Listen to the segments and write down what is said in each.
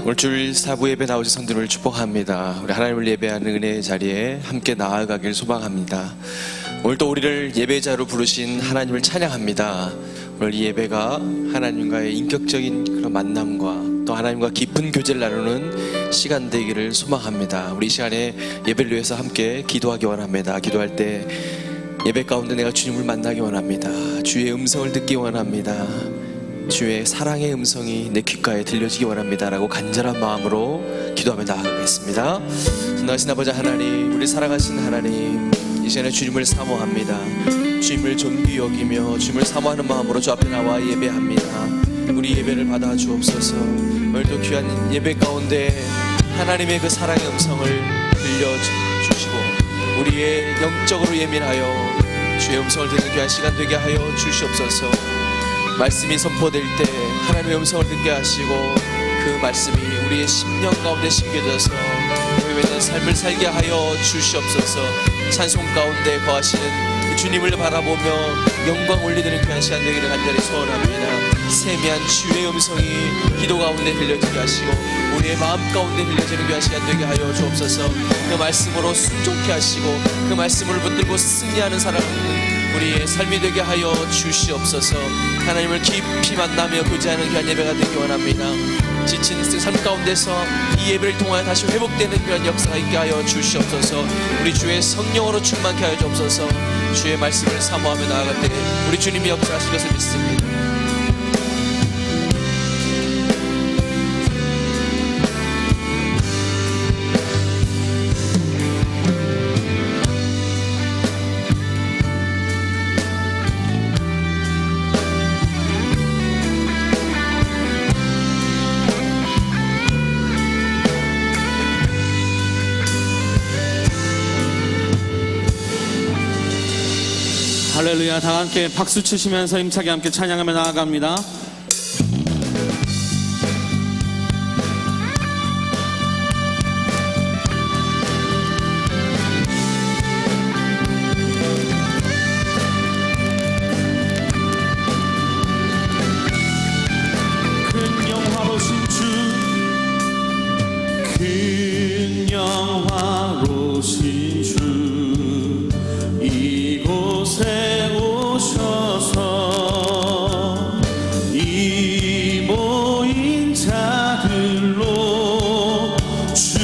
오늘 주일 사부 예배 나오신 성도를 축복합니다. 우리 하나님을 예배하는 은혜의 자리에 함께 나아가길 소망합니다. 오늘 또 우리를 예배자로 부르신 하나님을 찬양합니다. 오늘 이 예배가 하나님과의 인격적인 그런 만남과 또 하나님과 깊은 교제를 나누는 시간 되기를 소망합니다. 우리 이 시간에 예배를 위해서 함께 기도하기 원합니다. 기도할 때 예배 가운데 내가 주님을 만나기 원합니다. 주의 음성을 듣기 원합니다. 주의 사랑의 음성이 내 귓가에 들려지기 원합니다 라고 간절한 마음으로 기도하며 나아가겠습니다. 선하신 아버지 하나님, 우리 사랑하신 하나님, 이 시간에 주님을 사모합니다. 주님을 존귀 여기며 주님을 사모하는 마음으로 주 앞에 나와 예배합니다. 우리 예배를 받아 주옵소서. 오늘도 귀한 예배 가운데 하나님의 그 사랑의 음성을 들려주시고 우리의 영적으로 예민하여 주의 음성을 듣는 귀한 시간 되게 하여 주시옵소서. 말씀이 선포될 때 하나님의 음성을 듣게 하시고 그 말씀이 우리의 심령 가운데 심겨져서 믿는 삶을 살게 하여 주시옵소서. 찬송 가운데 거하시는 주님을 바라보며 영광 올리드는 귀한 시간 되기를 간절히 소원합니다. 세미한 주의 음성이 기도 가운데 들려지게 하시고 우리의 마음 가운데 들려지는 귀한 시간 되게 하여 주옵소서. 그 말씀으로 순종케 하시고 그 말씀을 붙들고 승리하는 사람 우리의 삶이 되게 하여 주시옵소서. 하나님을 깊이 만나며 교제하는 귀한 예배가 되기 원합니다. 지친 삶 가운데서 이 예배를 통하여 다시 회복되는 귀한 역사가 있게 하여 주시옵소서. 우리 주의 성령으로 충만케 하여 주옵소서. 주의 말씀을 사모하며 나아갈 때 우리 주님이 역사하실 것을 믿습니다. 할렐루야. 다 함께 박수 치시면서 힘차게 함께 찬양하며 나아갑니다. 큰 영화로신 주, 큰 영화로신 주, 이곳에 오셔서 이 모인 자들로 주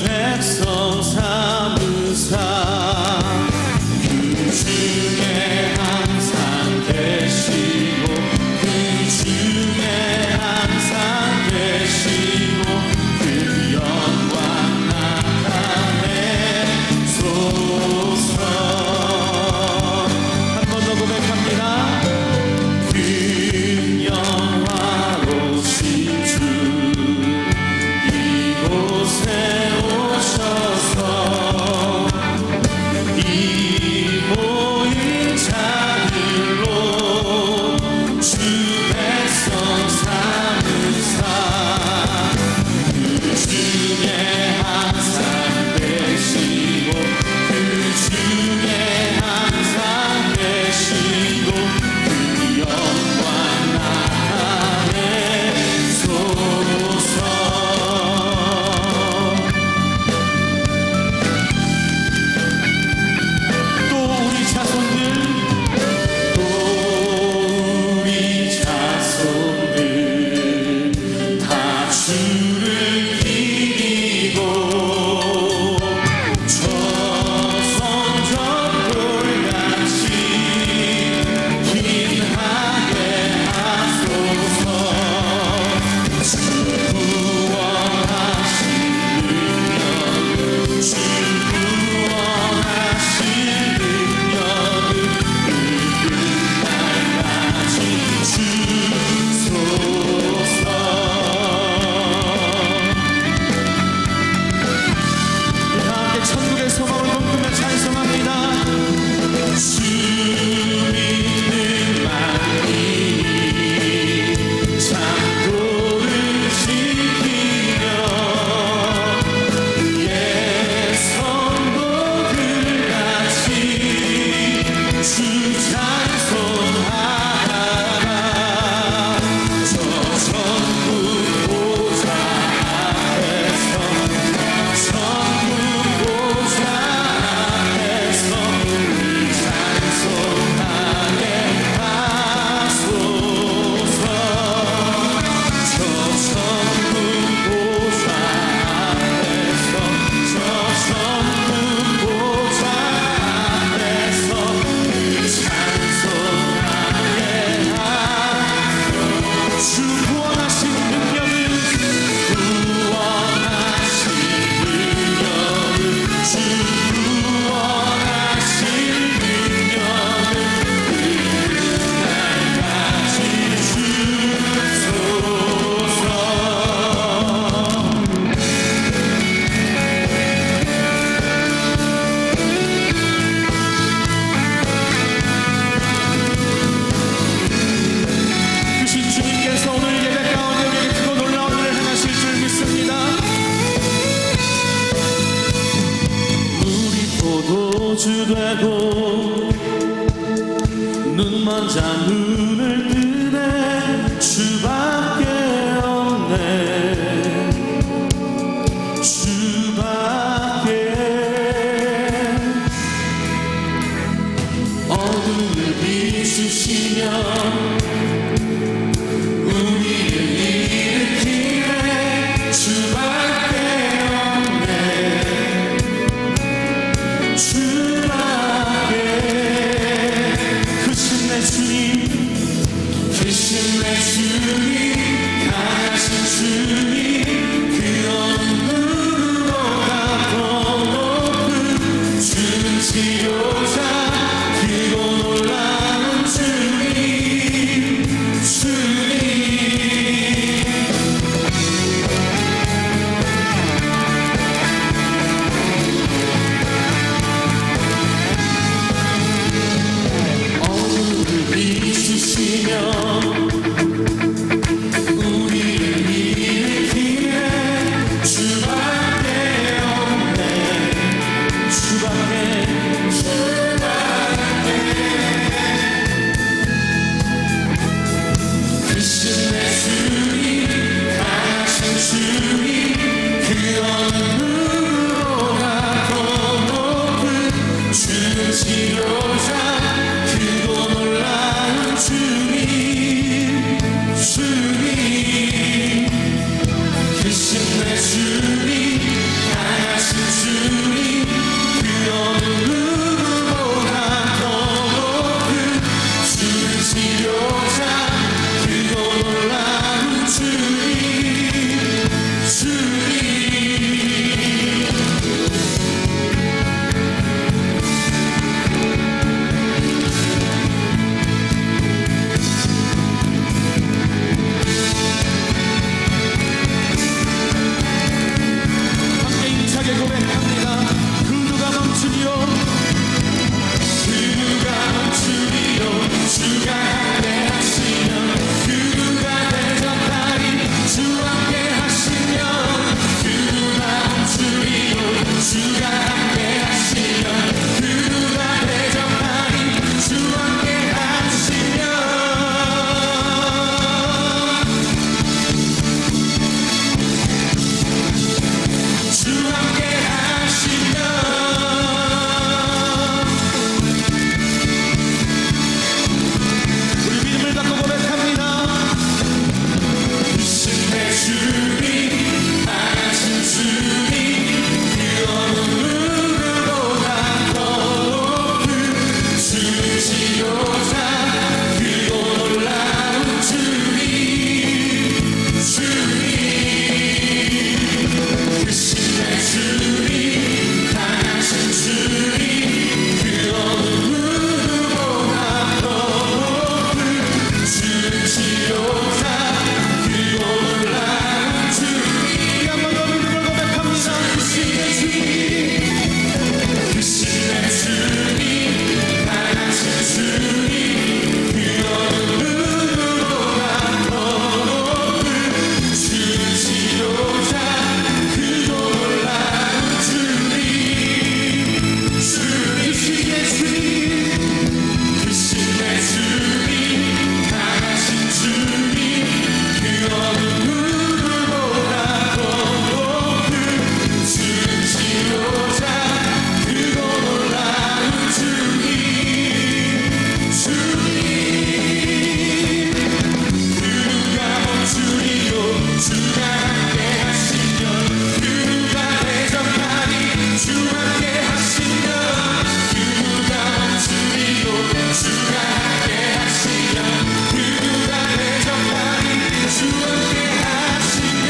백성 삼으사 그 중에 항상 계시고 그 중에 항상 계시고 그 영광 나타내소서. 크신 내 주님 강하신 주님 그 어느 누구보다 더 높은 주는 치료자 크고 놀라운 주님 어둠을 비추시며 우리를 일으키네 주밖에 없네 주밖에 크신 내 주님 강하신 주님 그 어느 누구보다 더 높은 주는 치료자 크고 놀라운 주님 크신 내 주님 강하신 주님 그 어느 누구보다 더 높은 주는 치료자 크고 놀라운 주님 함께 힘차게 고백합니다. 그 누가 멈추리요 그 누가 멈추리요 주가 함께하시면 그 누가 대적하리 주 함께하시면 그 누가 멈추리요 주가 함께하시면 그 누가 대적하리 주 함께하시면 주 함께하시면 우리 믿음을 갖고 고백합니다. 크신 내 주님 강하신 주님 그 어느 누구보다 더 높은 주는 치료자 크고 놀라운 주님 크신 내 주님 강하신 주님 그 어느 누구보다 더 높은 주는 치료자 크고 놀라운 주님 한번 더 믿음을 고백합니다. 크신 내 주님 크신 내 주님 강하신 주님 그 어느 누구보다 더 높은 주는 치료자 크고 놀라운 주님 크신 내 주님 크신 내 주님 강하신 주님 그 어느 누구보다 더 높은 주는 치료자 크고 놀라운 주님 그 누가 멈추리요 주가 함께하시면 그 누가 대적하리 주 함께하시면 그 누가 멈추리요 주가 함께하시면 그 누가 대적하리 주 함께하시면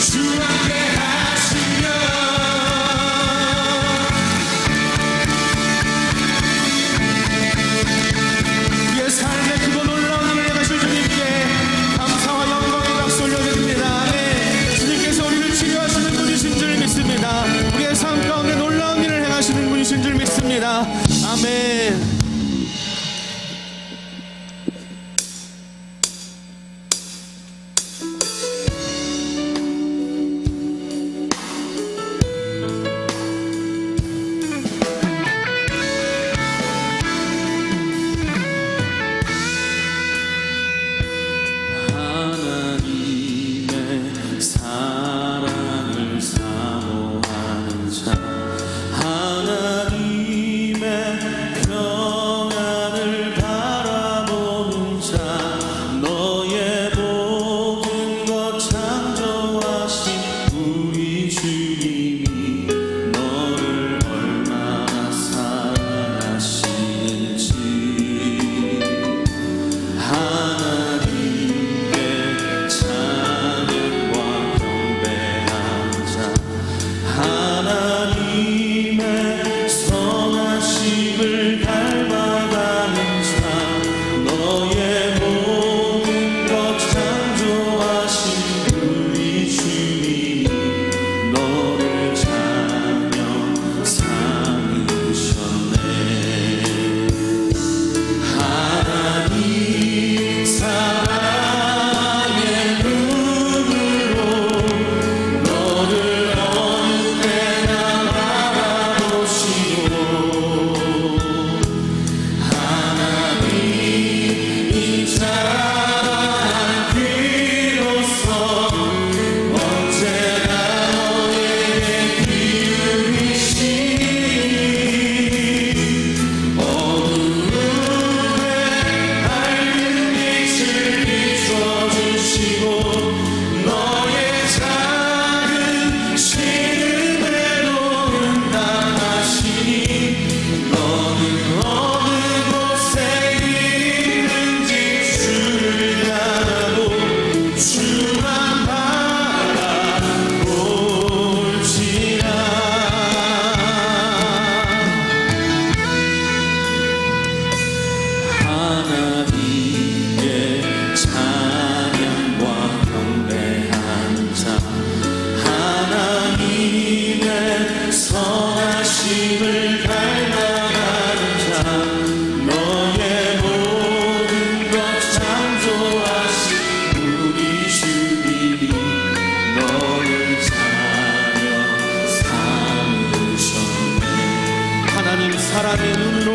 주 함께하시면 우리의 삶에 크고 놀라운 힘을 행하실 주님께 감사와 영광의 박수 올려드립니다. 아멘. 주님께서 우리를 치료하시는 분이신 줄 믿습니다. 우리의 삶 가운데 놀라운 일을 행하시는 분이신 줄 믿습니다. 아멘. 하나님의 사랑을 사모하는 자 하나님의 주님을 닮아가는 자 너의 모든 것 창조하신 우리 주님이 너를 자녀 삼으셨네. 하나님 사랑의 눈으로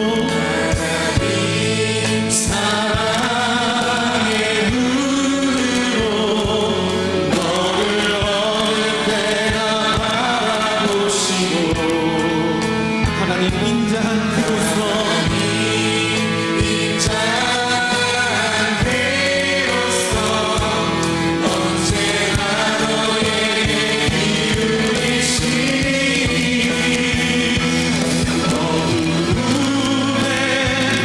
인자한 그로서 언제나 너에게 기울이시니 어둠에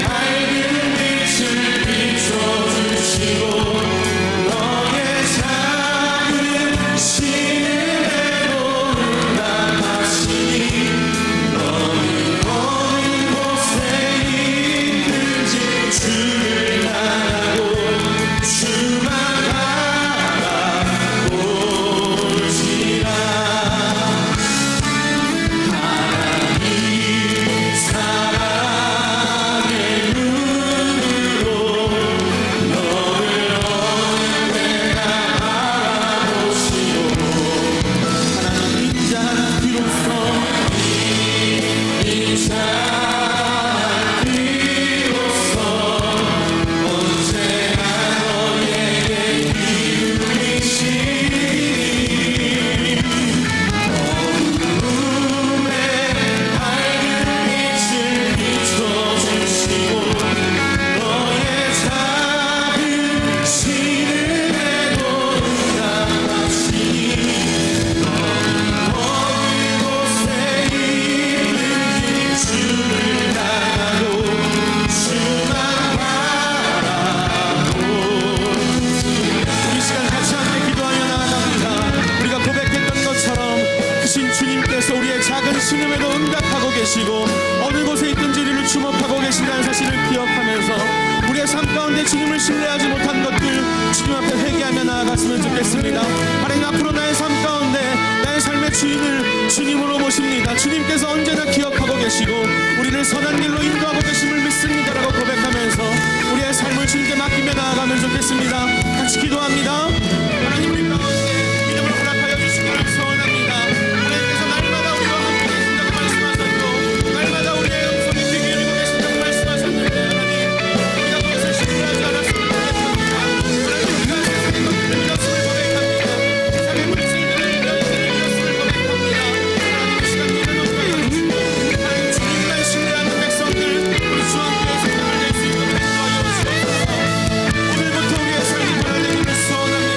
밝은 빛을 비춰주시고 너의 작은 신음에도 응답하시니 주를 향하고 주만 바라볼지라. 하나님 사랑의 눈으로 너를 언제나 바라보시고 하나님 인자한 귀로서 우리의 작은 신음에도 응답하고 계시고 어느 곳에 있든지 우리를 주목하고 계신다는 사실을 기억하면서 우리의 삶 가운데 주님을 신뢰하지 못한 것들 주님 앞에 회개하며 나아갔으면 좋겠습니다. 하나님 앞으로 나의 삶 가운데 나의 삶의 주인을 주님으로 모십니다. 주님께서 언제나 기억하고 계시고 우리를 선한 길로 인도하고 계심을 믿습니다라고 고백하면서 우리의 삶을 주님께 맡기며 나아가면 좋겠습니다. 같이 기도합니다. 하나님 우리 가운데 믿음을 허락하여 주시기를 소원합니다. 하나님께서 날마다 우리와 함께 계신다고 말씀하셨고 날마다 우리의 음성이 귀 기울이고 계신다고 말씀하셨는데 하나님 우리가 그것을 신뢰하지 않았으면 좋겠습니다. 하나님 우리가 세상의 것들을 믿었음을 고백합니다. 세상의 물질들을 믿었음을 고백합니다. 하나님 이 시간 우리를 넘겨여 주시고 하나님 주님만 신뢰하는 백성들 우리 주 앞에서 힘을 낼 수 있도록 인도하여 주옵소서. 오늘부터 우리의 삶이 변화되기를 소원합니다.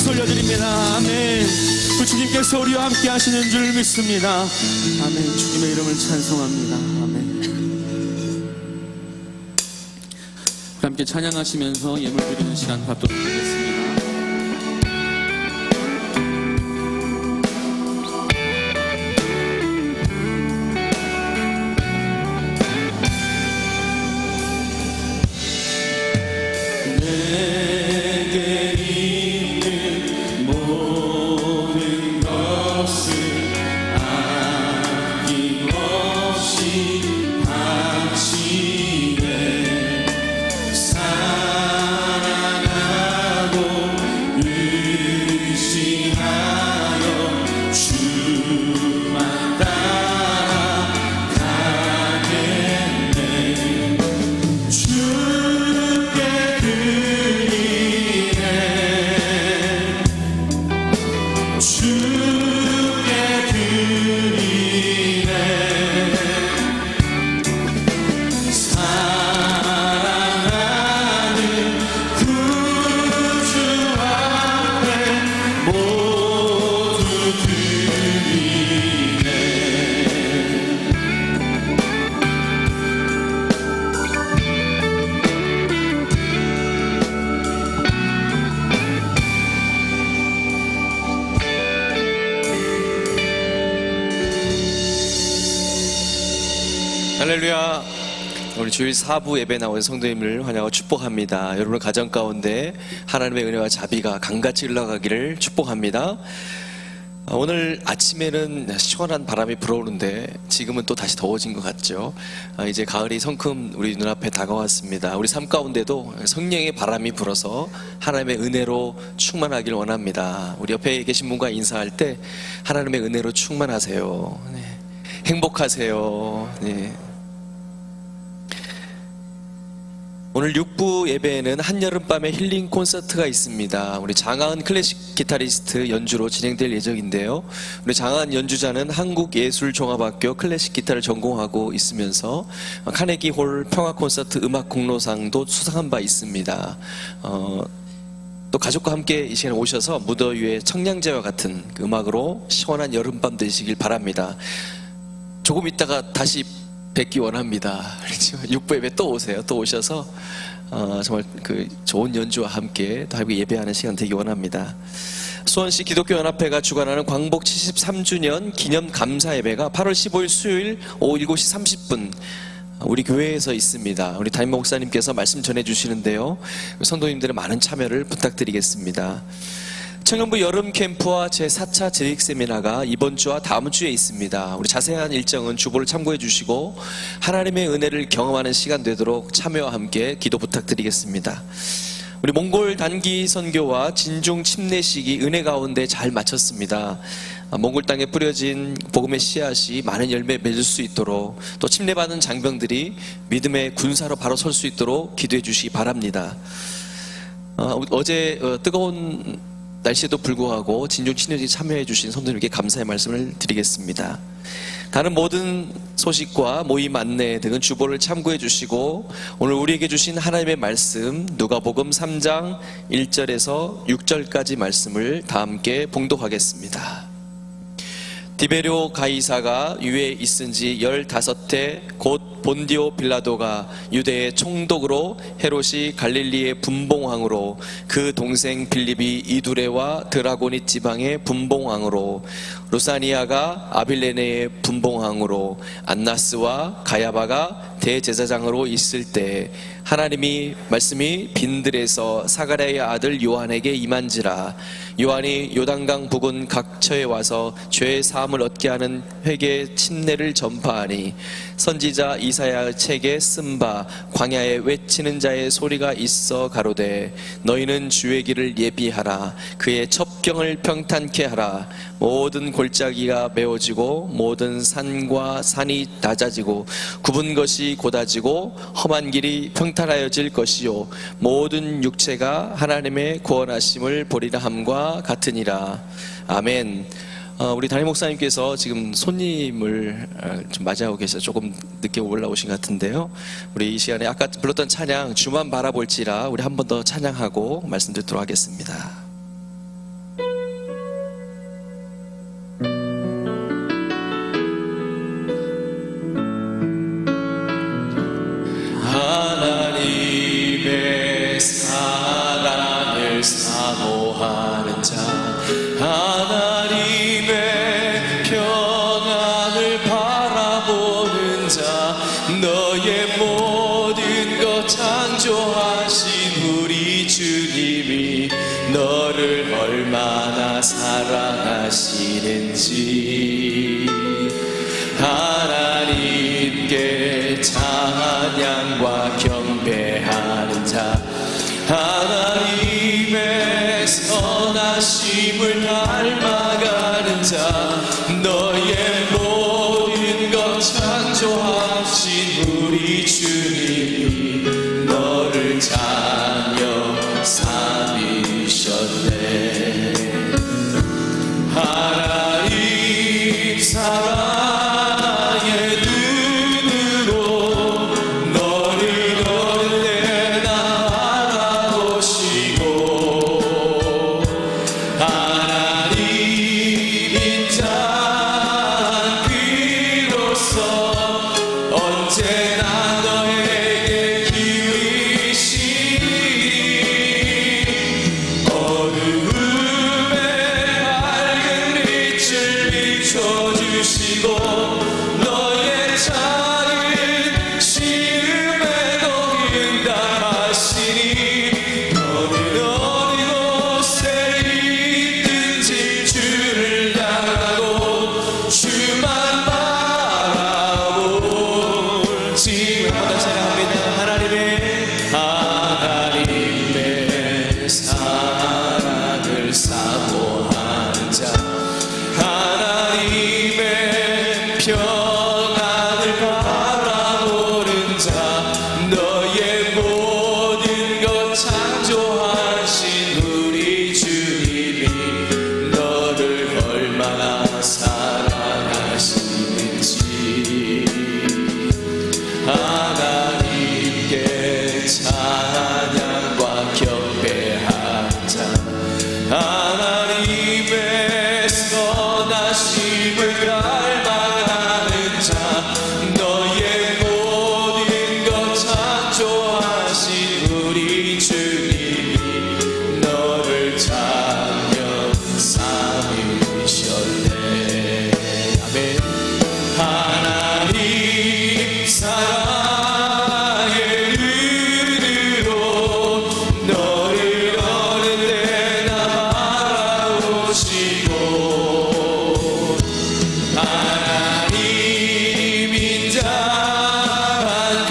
박수 올려드립니다. 아멘. 그 주님께서 우리와 함께 하시는 줄 믿습니다. 아멘. 주님의 이름을 찬송합니다. 아멘. 함께 찬양하시면서 예물 드리는 시간 갖도록 하겠습니다. 할렐루야. 우리 주일 4부 예배 나온 성도님을 환영하고 축복합니다. 여러분의 가정 가운데 하나님의 은혜와 자비가 강같이 흘러가기를 축복합니다. 오늘 아침에는 시원한 바람이 불어오는데 지금은 또 다시 더워진 것 같죠. 이제 가을이 성큼 우리 눈앞에 다가왔습니다. 우리 삶 가운데도 성령의 바람이 불어서 하나님의 은혜로 충만하길 원합니다. 우리 옆에 계신 분과 인사할 때 하나님의 은혜로 충만하세요. 네. 행복하세요. 네. 오늘 6부 예배에는 한여름밤의 힐링 콘서트가 있습니다. 우리 장하은 클래식 기타리스트 연주로 진행될 예정인데요. 우리 장하은 연주자는 한국예술종합학교 클래식 기타를 전공하고 있으면서 카네기 홀 평화 콘서트 음악 공로상도 수상한 바 있습니다. 또 가족과 함께 이 시간에 오셔서 무더위에 청량제와 같은 그 음악으로 시원한 여름밤 되시길 바랍니다. 조금 있다가 다시 뵙기 원합니다. 그렇죠? 6부 예배 또 오세요. 또 오셔서 정말 그 좋은 연주와 함께 또 예배하는 시간 되기 원합니다. 수원시 기독교연합회가 주관하는 광복 73주년 기념 감사 예배가 8월 15일 수요일 오후 7시 30분 우리 교회에서 있습니다. 우리 담임 목사님께서 말씀 전해주시는데요. 성도님들의 많은 참여를 부탁드리겠습니다. 청년부 여름 캠프와 제4차 재직 세미나가 이번 주와 다음 주에 있습니다. 우리 자세한 일정은 주보를 참고해 주시고 하나님의 은혜를 경험하는 시간 되도록 참여와 함께 기도 부탁드리겠습니다. 우리 몽골 단기 선교와 진중 침례식이 은혜 가운데 잘 마쳤습니다. 몽골 땅에 뿌려진 복음의 씨앗이 많은 열매 맺을 수 있도록 또 침례받은 장병들이 믿음의 군사로 바로 설 수 있도록 기도해 주시기 바랍니다. 어제 뜨거운 날씨에도 불구하고 진중 친회에 참여해 주신 성도님께 감사의 말씀을 드리겠습니다. 다른 모든 소식과 모임 안내 등은 주보를 참고해 주시고 오늘 우리에게 주신 하나님의 말씀 누가복음 3장 1절에서 6절까지 말씀을 다 함께 봉독하겠습니다. 디베료 가이사가 유에 있은 지 15해 곧 본디오 빌라도가 유대의 총독으로 헤롯이 갈릴리의 분봉왕으로 그 동생 빌립이 이두레와 드라고니 지방의 분봉왕으로 루사니아가 아빌레네의 분봉왕으로 안나스와 가야바가 대제사장으로 있을 때 하나님이 말씀이 빈들에서 사가랴의 아들 요한에게 임한지라. 요한이 요단강 부근 각처에 와서 죄의 사함을 얻게 하는 회개 침례를 전파하니 선지자 이사야의 책에 쓴 바 광야에 외치는 자의 소리가 있어 가로되 너희는 주의 길을 예비하라. 그의 첩경을 평탄케 하라. 모든 골짜기가 메워지고 모든 산과 산이 낮아지고 굽은 것이 곧아지고 험한 길이 평탄하여질 것이요 모든 육체가 하나님의 구원하심을 보리라 함과 같으니라. 아멘. 우리 담임 목사님께서 지금 손님을 좀 맞이하고 계셔서 조금 늦게 올라오신 것 같은데요. 우리 이 시간에 아까 불렀던 찬양 주만 바라볼지라 우리 한 번 더 찬양하고 말씀 듣도록 하겠습니다. 얼마나 사랑하시는지 하나님께 찬양과 경배하는 자 하나님의 선하심을 닮아가는 자 너의 모든 것 창조하신 우리 주님이 너를 자녀 삼으셨네. 하나님 사랑의 눈으로 너를 내나 바라보시고 하나님 인자한 귀로서 언제나 너에게 기울이시니 어두움에 밝은 빛을 비춰주시고 너의 작은 시음에도 응답하시니 너는 어느 곳에 있든지 주를 향하고 주만 바라볼지. 한번 다시 합니다. 하나님의 사랑을 사모하는 자 하나님의 평안을 바라보는 자 너의 모든 것 창조하신 우리 주님이 너를 얼마나 사랑하시는지 하나님께 찬양과 경배하는 자 하나님의 선하심을 닮아가는 자 너의 모든 것 창조하신 우리 주님이 너를 자녀 삼으셨네. 아멘. 하나님 사랑의 눈으로 너를 어느 때나 바라보시고 하나님 인자한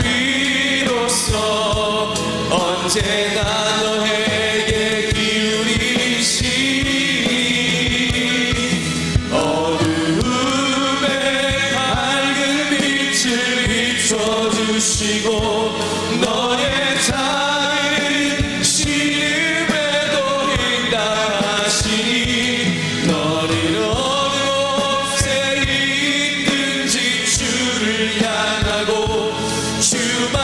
귀로서 언제나 너에게 기울이시니 어두움에 밝은 빛을 비춰주시고 너의 작은 시름에도 응답하시니 너는 어느 곳에 있든지 주를 향하고 주만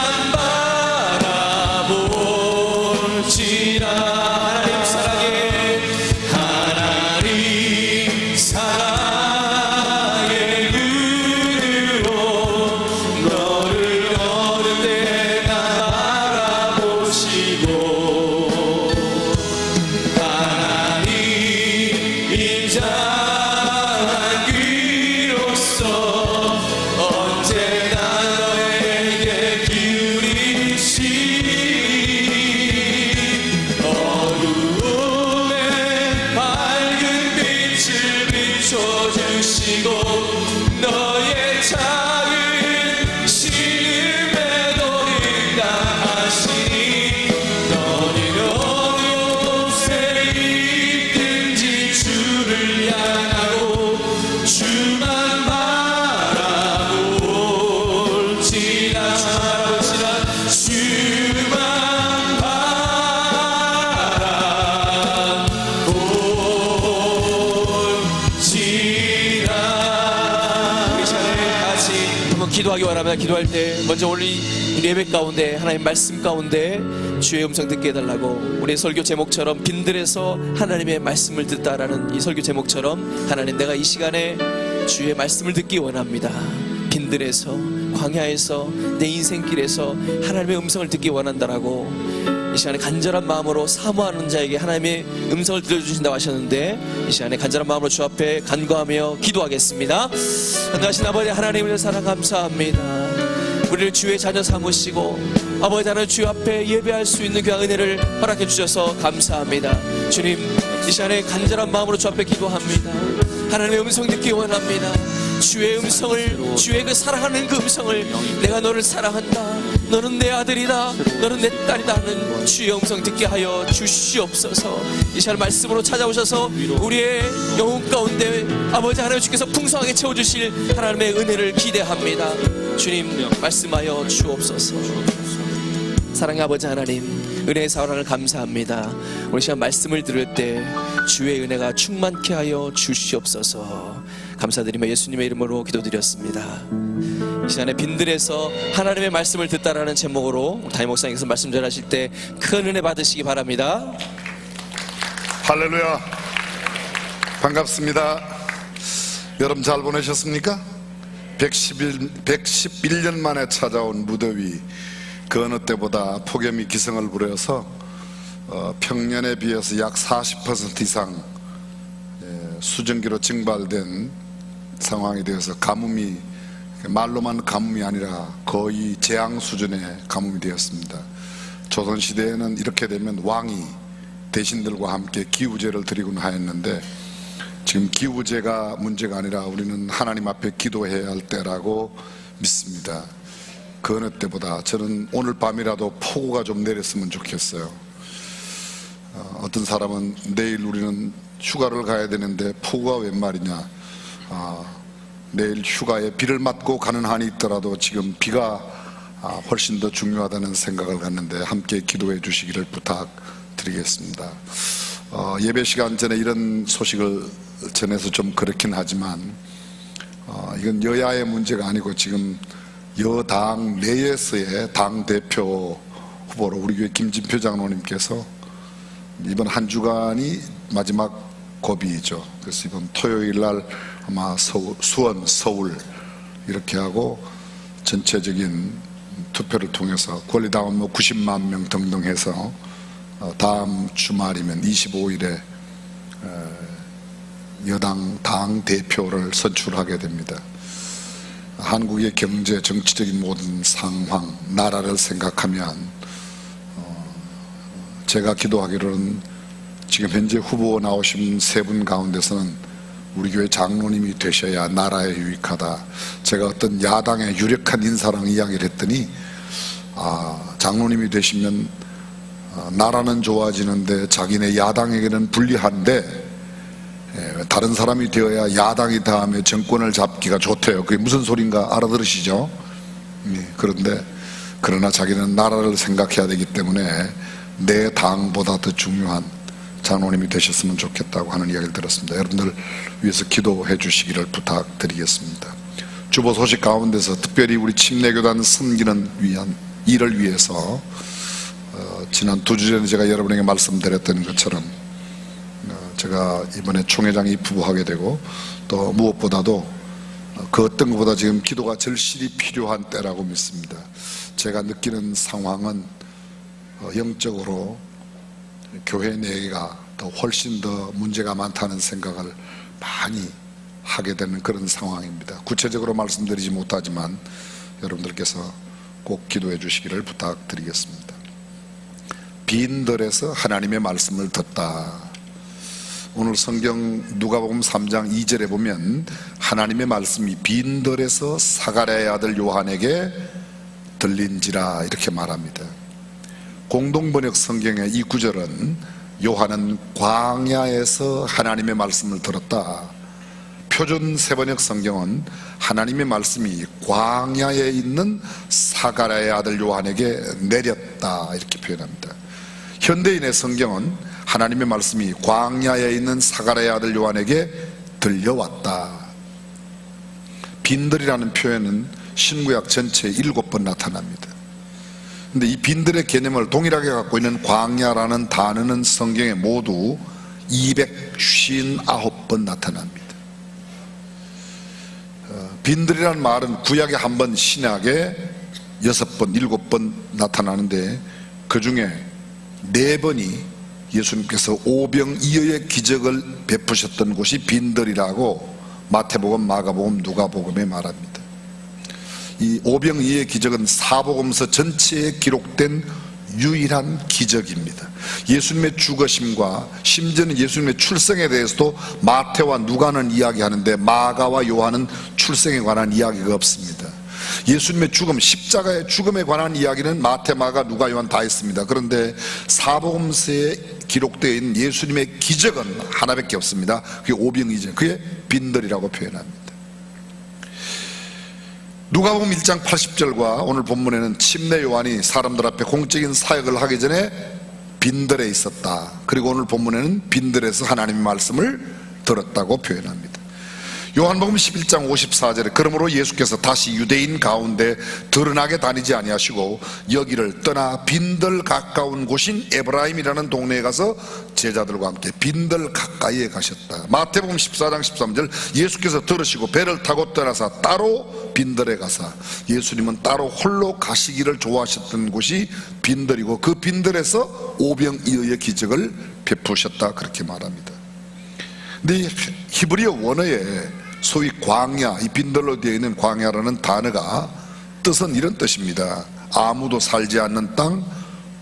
바라볼지라. 하나님 사랑의 눈으로 너를 어느 때나 바라보시고 하나님 인자한 귀로서 언제나 너에게 기울이시니 어두움에 밝은 빛을 비춰주시고 너의 작은 시름에도 응답하시니 너는 어느 곳에 있든지 주를 향하고 주만 바라볼지라. 주만 바라볼지라. 우리 시간에 같이 한번 기도하기 원합니다. 기도할 때 먼저 우리 예배 가운데 하나님 말씀 가운데 주의 음성 듣게 해달라고 우리 설교 제목처럼 빈들에서 하나님의 말씀을 듣다라는 이 설교 제목처럼 하나님 내가 이 시간에 주의 말씀을 듣기 원합니다. 빈들에서 광야에서 내 인생길에서 하나님의 음성을 듣기 원한다라고 이 시간에 간절한 마음으로 사모하는 자에게 하나님의 음성을 들려주신다고 하셨는데 이 시간에 간절한 마음으로 주 앞에 간구하며 기도하겠습니다. 하나님 아버지 하나님을 사랑 감사합니다. 우리를 주의 자녀 삼으시고 아버지 하나님 주 앞에 예배할 수 있는 그 은혜를 허락해 주셔서 감사합니다. 주님, 이 시간에 간절한 마음으로 주 앞에 기도합니다. 하나님의 음성 듣기 원합니다. 주의 음성을, 주의 그 사랑하는 그 음성을, 내가 너를 사랑한다, 너는 내 아들이다, 너는 내 딸이다 하는 주의 음성 듣게 하여 주시옵소서. 이 시간 말씀으로 찾아오셔서 우리의 영혼 가운데 아버지 하나님 주께서 풍성하게 채워주실 하나님의 은혜를 기대합니다. 주님, 말씀하여 주옵소서. 사랑의 아버지 하나님, 은혜의 사랑을 감사합니다. 우리 시간 말씀을 들을 때 주의 은혜가 충만케 하여 주시옵소서. 감사드리며 예수님의 이름으로 기도드렸습니다. 이 시간에 빈들에서 하나님의 말씀을 듣다라는 제목으로 담임 목사님께서 말씀 전하실 때 큰 은혜 받으시기 바랍니다. 할렐루야, 반갑습니다. 여러분 잘 보내셨습니까? 111년 만에 찾아온 무더위, 그 어느 때보다 폭염이 기승을 부려서 평년에 비해서 약 40% 이상 수증기로 증발된 상황이 되어서 가뭄이, 말로만 가뭄이 아니라 거의 재앙 수준의 가뭄이 되었습니다. 조선시대에는 이렇게 되면 왕이 대신들과 함께 기우제를 드리곤 하였는데, 지금 기우제가 문제가 아니라 우리는 하나님 앞에 기도해야 할 때라고 믿습니다. 그 어느 때보다 저는 오늘 밤이라도 폭우가 좀 내렸으면 좋겠어요. 어떤 사람은 내일 우리는 휴가를 가야 되는데 폭우가 웬 말이냐, 내일 휴가에 비를 맞고 가는 한이 있더라도 지금 비가 훨씬 더 중요하다는 생각을 갖는데 함께 기도해 주시기를 부탁드리겠습니다. 예배 시간 전에 이런 소식을 전해서 좀 그렇긴 하지만 이건 여야의 문제가 아니고 지금 여당 내에서의 당대표 후보로 우리 교회 김진표 장로님께서 이번 한 주간이 마지막 고비이죠. 그래서 이번 토요일 날 아마 수원, 서울 이렇게 하고 전체적인 투표를 통해서 권리당원 90만 명 등등 해서 다음 주말이면 25일에 여당 당 대표를 선출하게 됩니다. 한국의 경제, 정치적인 모든 상황, 나라를 생각하면 제가 기도하기로는 지금 현재 후보 나오신 세 분 가운데서는 우리 교회 장로님이 되셔야 나라에 유익하다. 제가 어떤 야당의 유력한 인사랑 이야기를 했더니 장로님이 되시면 나라는 좋아지는데 자기네 야당에게는 불리한데 다른 사람이 되어야 야당이 다음에 정권을 잡기가 좋대요. 그게 무슨 소린가 알아들으시죠? 그러나 자기는 나라를 생각해야 되기 때문에 내 당보다 더 중요한 장로님이 되셨으면 좋겠다고 하는 이야기를 들었습니다. 여러분들 위해서 기도해 주시기를 부탁드리겠습니다. 주보 소식 가운데서 특별히 우리 침례교단 섬기는 일을 위해서 지난 2주 전에 제가 여러분에게 말씀드렸던 것처럼 제가 이번에 총회장 입후보하게 되고, 또 무엇보다도 그 어떤 것보다 지금 기도가 절실히 필요한 때라고 믿습니다. 제가 느끼는 상황은 영적으로 교회 내가 더 훨씬 더 문제가 많다는 생각을 많이 하게 되는 그런 상황입니다. 구체적으로 말씀드리지 못하지만 여러분들께서 꼭 기도해 주시기를 부탁드리겠습니다. 빈들에서 하나님의 말씀을 듣다. 오늘 성경 누가복음 3장 2절에 보면 하나님의 말씀이 빈들에서 사가랴의 아들 요한에게 들린지라 이렇게 말합니다. 공동번역 성경의 이 구절은 요한은 광야에서 하나님의 말씀을 들었다. 표준 세번역 성경은 하나님의 말씀이 광야에 있는 사가랴의 아들 요한에게 내렸다 이렇게 표현합니다. 현대인의 성경은 하나님의 말씀이 광야에 있는 사가랴의 아들 요한에게 들려왔다. 빈들이라는 표현은 신구약 전체에 7번 나타납니다. 근데 이 빈들의 개념을 동일하게 갖고 있는 광야라는 단어는 성경에 모두 259번 나타납니다. 빈들이라는 말은 구약에 한 번, 신약에 6번, 7번 나타나는데 그 중에 4번이 예수님께서 오병이어의 기적을 베푸셨던 곳이 빈들이라고 마태복음, 마가복음, 누가복음에 말합니다. 이 오병이의 기적은 사복음서 전체에 기록된 유일한 기적입니다. 예수님의 죽으심과 심지어는 예수님의 출생에 대해서도 마태와 누가는 이야기하는데 마가와 요한은 출생에 관한 이야기가 없습니다. 예수님의 죽음, 십자가의 죽음에 관한 이야기는 마태, 마가, 누가, 요한 다 있습니다. 그런데 사복음서에 기록되어 있는 예수님의 기적은 하나밖에 없습니다. 그게 오병이죠. 그게 빈들이라고 표현합니다. 누가복음 1장 80절과 오늘 본문에는 침례 요한이 사람들 앞에 공적인 사역을 하기 전에 빈들에 있었다. 그리고 오늘 본문에는 빈들에서 하나님의 말씀을 들었다고 표현합니다. 요한복음 11장 54절에 그러므로 예수께서 다시 유대인 가운데 드러나게 다니지 아니하시고 여기를 떠나 빈들 가까운 곳인 에브라임이라는 동네에 가서 제자들과 함께 빈들 가까이에 가셨다. 마태복음 14장 13절 예수께서 들으시고 배를 타고 떠나사 따로 빈들에 가사, 예수님은 따로 홀로 가시기를 좋아하셨던 곳이 빈들이고 그 빈들에서 오병이어의 기적을 베푸셨다, 그렇게 말합니다. 근데 히브리어 원어에 소위 광야, 이 빈들로 되어 있는 광야라는 단어가 뜻은 이런 뜻입니다. 아무도 살지 않는 땅,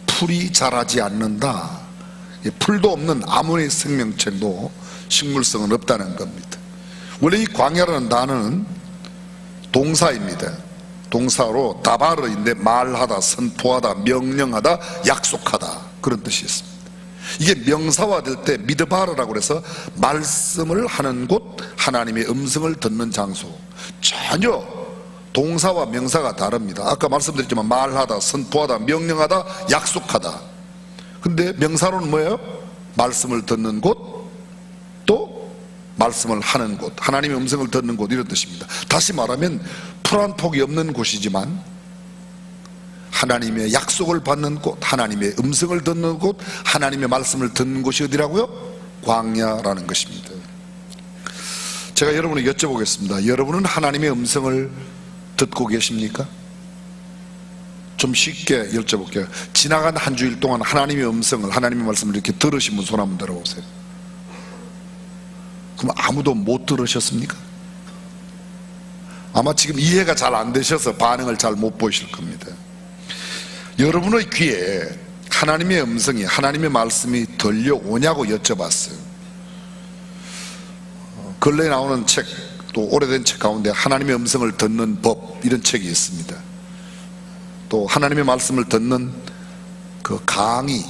풀이 자라지 않는다. 풀도 없는 아무의 생명체도 식물성은 없다는 겁니다. 원래 이 광야라는 단어는 동사입니다. 동사로 다바르인데 말하다, 선포하다, 명령하다, 약속하다, 그런 뜻이 있습니다. 이게 명사화될 때 미드바르라고 해서 말씀을 하는 곳, 하나님의 음성을 듣는 장소. 전혀 동사와 명사가 다릅니다. 아까 말씀드렸지만 말하다, 선포하다, 명령하다, 약속하다. 근데 명사로는 뭐예요? 말씀을 듣는 곳, 또 말씀을 하는 곳, 하나님의 음성을 듣는 곳, 이런 뜻입니다. 다시 말하면 풀 한 폭이 없는 곳이지만 하나님의 약속을 받는 곳, 하나님의 음성을 듣는 곳, 하나님의 말씀을 듣는 곳이 어디라고요? 광야라는 것입니다. 제가 여러분에게 여쭤보겠습니다. 여러분은 하나님의 음성을 듣고 계십니까? 좀 쉽게 여쭤볼게요. 지나간 한 주일 동안 하나님의 음성을, 하나님의 말씀을 이렇게 들으신 분 손 한번 들어보세요. 그럼 아무도 못 들으셨습니까? 아마 지금 이해가 잘 안 되셔서 반응을 잘 못 보이실 겁니다. 여러분의 귀에 하나님의 음성이, 하나님의 말씀이 들려오냐고 여쭤봤어요. 근래에 나오는 책, 또 오래된 책 가운데 하나님의 음성을 듣는 법, 이런 책이 있습니다. 또 하나님의 말씀을 듣는 그 강의,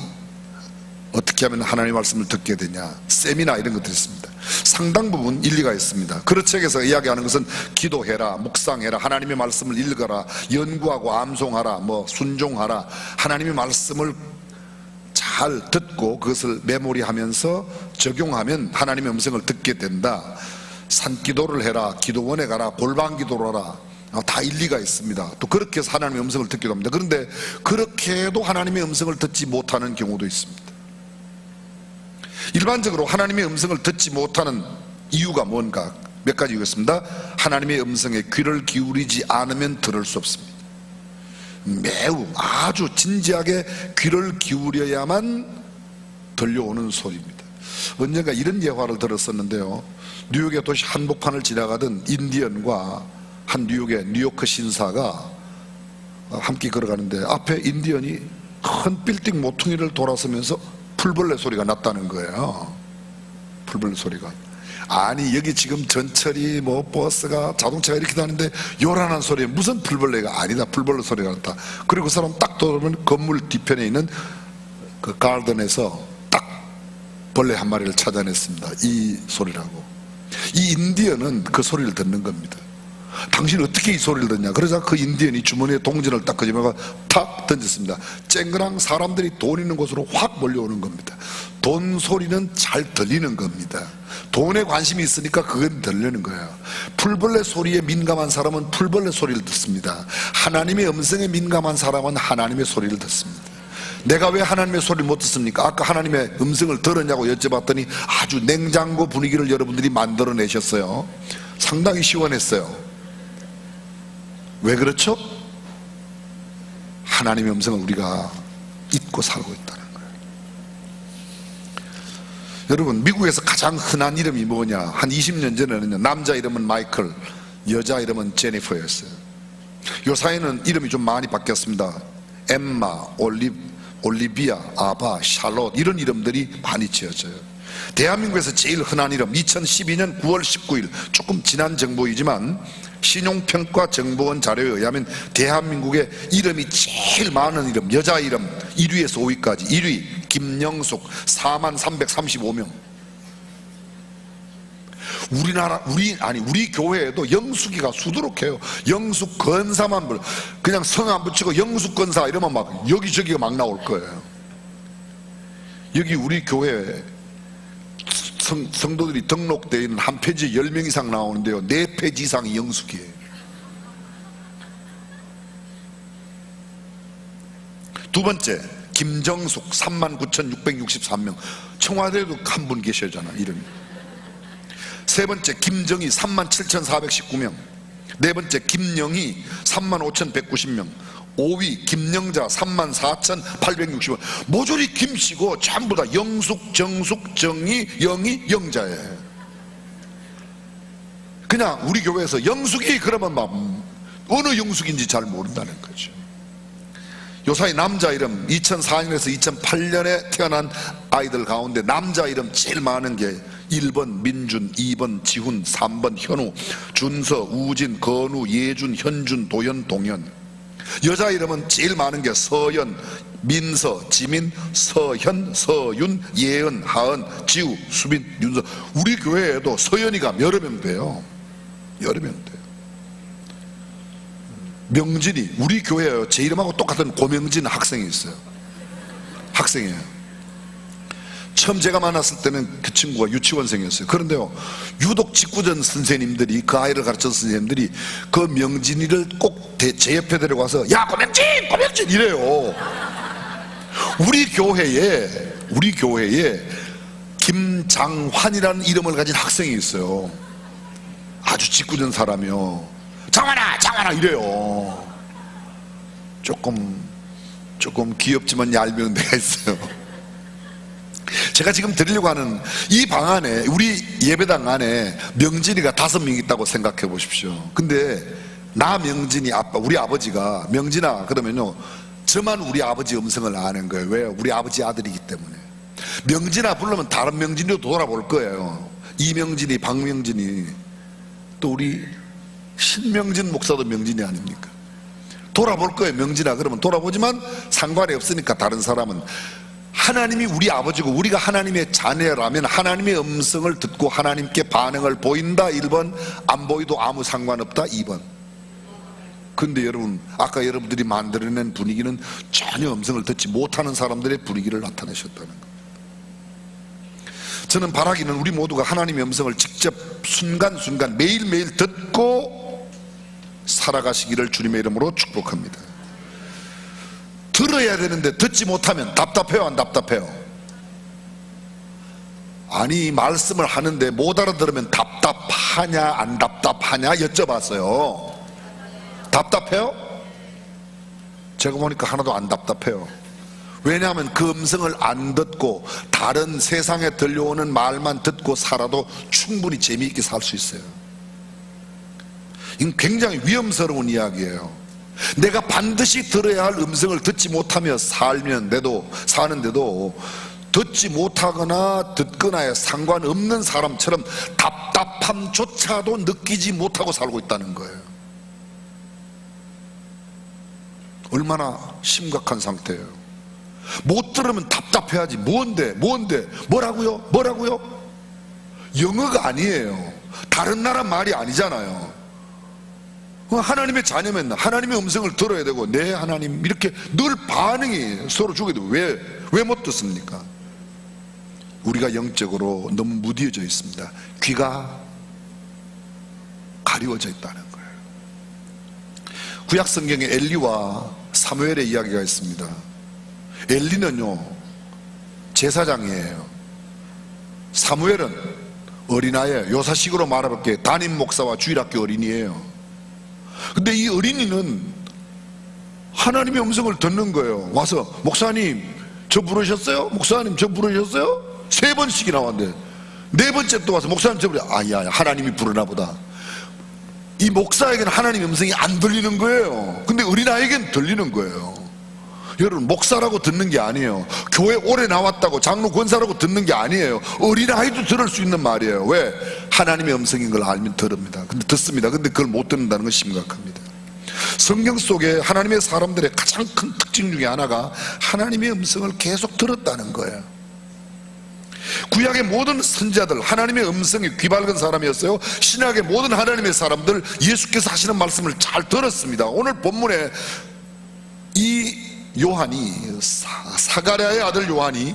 어떻게 하면 하나님의 말씀을 듣게 되냐, 세미나, 이런 것들이 있습니다. 상당 부분 일리가 있습니다. 그 책에서 이야기하는 것은 기도해라, 묵상해라, 하나님의 말씀을 읽어라, 연구하고 암송하라, 순종하라, 하나님의 말씀을 잘 듣고 그것을 메모리하면서 적용하면 하나님의 음성을 듣게 된다. 산기도를 해라, 기도원에 가라, 골방기도를 하라, 다 일리가 있습니다. 또 그렇게 해서 하나님의 음성을 듣기도 합니다. 그런데 그렇게 해도 하나님의 음성을 듣지 못하는 경우도 있습니다. 일반적으로 하나님의 음성을 듣지 못하는 이유가 뭔가? 몇 가지 이유겠습니다. 하나님의 음성에 귀를 기울이지 않으면 들을 수 없습니다. 매우 아주 진지하게 귀를 기울여야만 들려오는 소리입니다. 언젠가 이런 예화를 들었었는데요. 뉴욕의 도시 한복판을 지나가던 인디언과 한 뉴욕의 뉴요크 신사가 함께 걸어가는데 앞에 인디언이 큰 빌딩 모퉁이를 돌아서면서 풀벌레 소리가 났다는 거예요. 풀벌레 소리가. 아니 여기 지금 전철이 버스가 자동차가 이렇게 다니는데 요란한 소리에 무슨 풀벌레가? 아니다, 풀벌레 소리가 났다. 그리고 그 사람 딱 돌아보면 건물 뒤편에 있는 그 가든에서 딱 벌레 한 마리를 찾아냈습니다. 이 소리라고. 이 인디언은 그 소리를 듣는 겁니다. 당신 어떻게 이 소리를 듣냐? 그러자 그 인디언이 주머니에 동전을 딱 꺼내다가 탁 던졌습니다. 쨍그랑 사람들이 돈 있는 곳으로 확 몰려오는 겁니다. 돈 소리는 잘 들리는 겁니다. 돈에 관심이 있으니까 그건 들리는 거예요. 풀벌레 소리에 민감한 사람은 풀벌레 소리를 듣습니다. 하나님의 음성에 민감한 사람은 하나님의 소리를 듣습니다. 내가 왜 하나님의 소리를 못 듣습니까? 아까 하나님의 음성을 들었냐고 여쭤봤더니 아주 냉장고 분위기를 여러분들이 만들어내셨어요. 상당히 시원했어요. 왜 그렇죠? 하나님의 음성을 우리가 잊고 살고 있다는 거예요. 여러분, 미국에서 가장 흔한 이름이 뭐냐? 한 20년 전에는요, 남자 이름은 마이클, 여자 이름은 제니퍼였어요. 요사이는 이름이 좀 많이 바뀌었습니다. 엠마, 올리비아, 아바, 샬롯 이런 이름들이 많이 지어져요. 대한민국에서 제일 흔한 이름 2012년 9월 19일 조금 지난 정보이지만 신용평가정보원 자료에 의하면 대한민국의 이름이 제일 많은 이름, 여자 이름 1위에서 5위까지 1위 김영숙 4335명. 우리 교회에도 영숙이가 수두룩해요. 영숙 건사만 그냥 성 안 붙이고 영숙 건사 이러면 막 여기저기가 막 나올 거예요. 여기 우리 교회 성도들이 등록되어 있는 한 페이지에 10명 이상 나오는데요, 4페이지 이상이 영숙이에요. 두 번째 김정숙 39,663명. 청와대에도 한 분 계시잖아 이름이. 세 번째 김정희 37,419명. 네 번째 김영희 35,190명. 5위 김영자 34,860명. 모조리 김씨고 전부 다 영숙, 정숙, 정희, 영희, 영자예요. 그냥 우리 교회에서 영숙이 그러면 막 어느 영숙인지 잘 모른다는 거죠. 요사이 남자 이름 2004년에서 2008년에 태어난 아이들 가운데 남자 이름 제일 많은 게 1번 민준, 2번 지훈, 3번 현우, 준서, 우진, 건우, 예준, 현준, 도현, 동현. 여자 이름은 제일 많은 게 서연, 민서, 지민, 서현, 서윤, 예은, 하은, 지우, 수빈, 윤서. 우리 교회에도 서연이가 여러 명 돼요. 여러 명 돼요. 명진이 우리 교회에 제 이름하고 똑같은 고명진 학생이 있어요. 학생이에요. 처음 제가 만났을 때는 그 친구가 유치원생이었어요. 그런데요, 유독 직구전 선생님들이, 그 아이를 가르쳤던 선생님들이 그 명진이를 꼭 제 옆에 데려가서 야 고명진! 고명진! 이래요. 우리 교회에 김장환이라는 이름을 가진 학생이 있어요. 아주 직구전 사람이요. 장환아 이래요. 조금 귀엽지만 얄미운 데가 있어요. 제가 지금 드리려고 하는 이 방 안에, 우리 예배당 안에 명진이가 5명 있다고 생각해 보십시오. 근데 나 명진이 아빠, 우리 아버지가 명진아 그러면요, 저만 우리 아버지 음성을 아는 거예요. 왜요? 우리 아버지 아들이기 때문에. 명진아 부르면 다른 명진이도 돌아볼 거예요. 이명진이, 박명진이, 또 우리 신명진 목사도 명진이 아닙니까? 돌아볼 거예요. 명진아 그러면 돌아보지만 상관이 없으니까 다른 사람은. 하나님이 우리 아버지고 우리가 하나님의 자녀라면 하나님의 음성을 듣고 하나님께 반응을 보인다 1번, 안 보이도 아무 상관없다 2번. 근데 여러분, 아까 여러분들이 만들어낸 분위기는 전혀 음성을 듣지 못하는 사람들의 분위기를 나타내셨다는 거예요. 저는 바라기는 우리 모두가 하나님의 음성을 직접 순간순간 매일매일 듣고 살아가시기를 주님의 이름으로 축복합니다. 들어야 되는데 듣지 못하면 답답해요, 안 답답해요? 아니, 말씀을 하는데 못 알아들으면 답답하냐 안 답답하냐 여쭤봤어요. 답답해요? 제가 보니까 하나도 안 답답해요. 왜냐하면 그 음성을 안 듣고 다른 세상에 들려오는 말만 듣고 살아도 충분히 재미있게 살 수 있어요. 이건 굉장히 위험스러운 이야기예요. 내가 반드시 들어야 할 음성을 듣지 못하며 사는데도 듣지 못하거나 듣거나에 상관없는 사람처럼 답답함조차도 느끼지 못하고 살고 있다는 거예요. 얼마나 심각한 상태예요. 못 들으면 답답해야지. 뭐라고요? 영어가 아니에요. 다른 나라 말이 아니잖아요. 하나님의 자녀면 하나님의 음성을 들어야 되고, 네 하나님, 이렇게 늘 반응이 서로 주게 되고, 왜 못 듣습니까? 우리가 영적으로 너무 무뎌져 있습니다. 귀가 가리워져 있다는 거예요. 구약 성경에 엘리와 사무엘의 이야기가 있습니다. 엘리는요 제사장이에요. 사무엘은 어린아이예요. 요사식으로 말해볼게, 담임 목사와 주일학교 어린이에요. 근데 이 어린이는 하나님의 음성을 듣는 거예요. 와서 목사님 저 부르셨어요? 목사님 저 부르셨어요? 3번씩이 나왔는데 4번째 또 와서 목사님 저 부르셨어요? 아야, 하나님이 부르나 보다. 이 목사에게는 하나님의 음성이 안 들리는 거예요. 근데 어린아이에게는 들리는 거예요. 여러분, 목사라고 듣는 게 아니에요. 교회 오래 나왔다고 장로 권사라고 듣는 게 아니에요. 어린아이도 들을 수 있는 말이에요. 왜? 하나님의 음성인 걸 알면 들읍니다. 근데 듣습니다. 근데 그걸 못 듣는다는 건 심각합니다. 성경 속에 하나님의 사람들의 가장 큰 특징 중에 하나가 하나님의 음성을 계속 들었다는 거예요. 구약의 모든 선지자들 하나님의 음성에 귀 밝은 사람이었어요. 신약의 모든 하나님의 사람들 예수께서 하시는 말씀을 잘 들었습니다. 오늘 본문에 이 요한이, 사가랴의 아들 요한이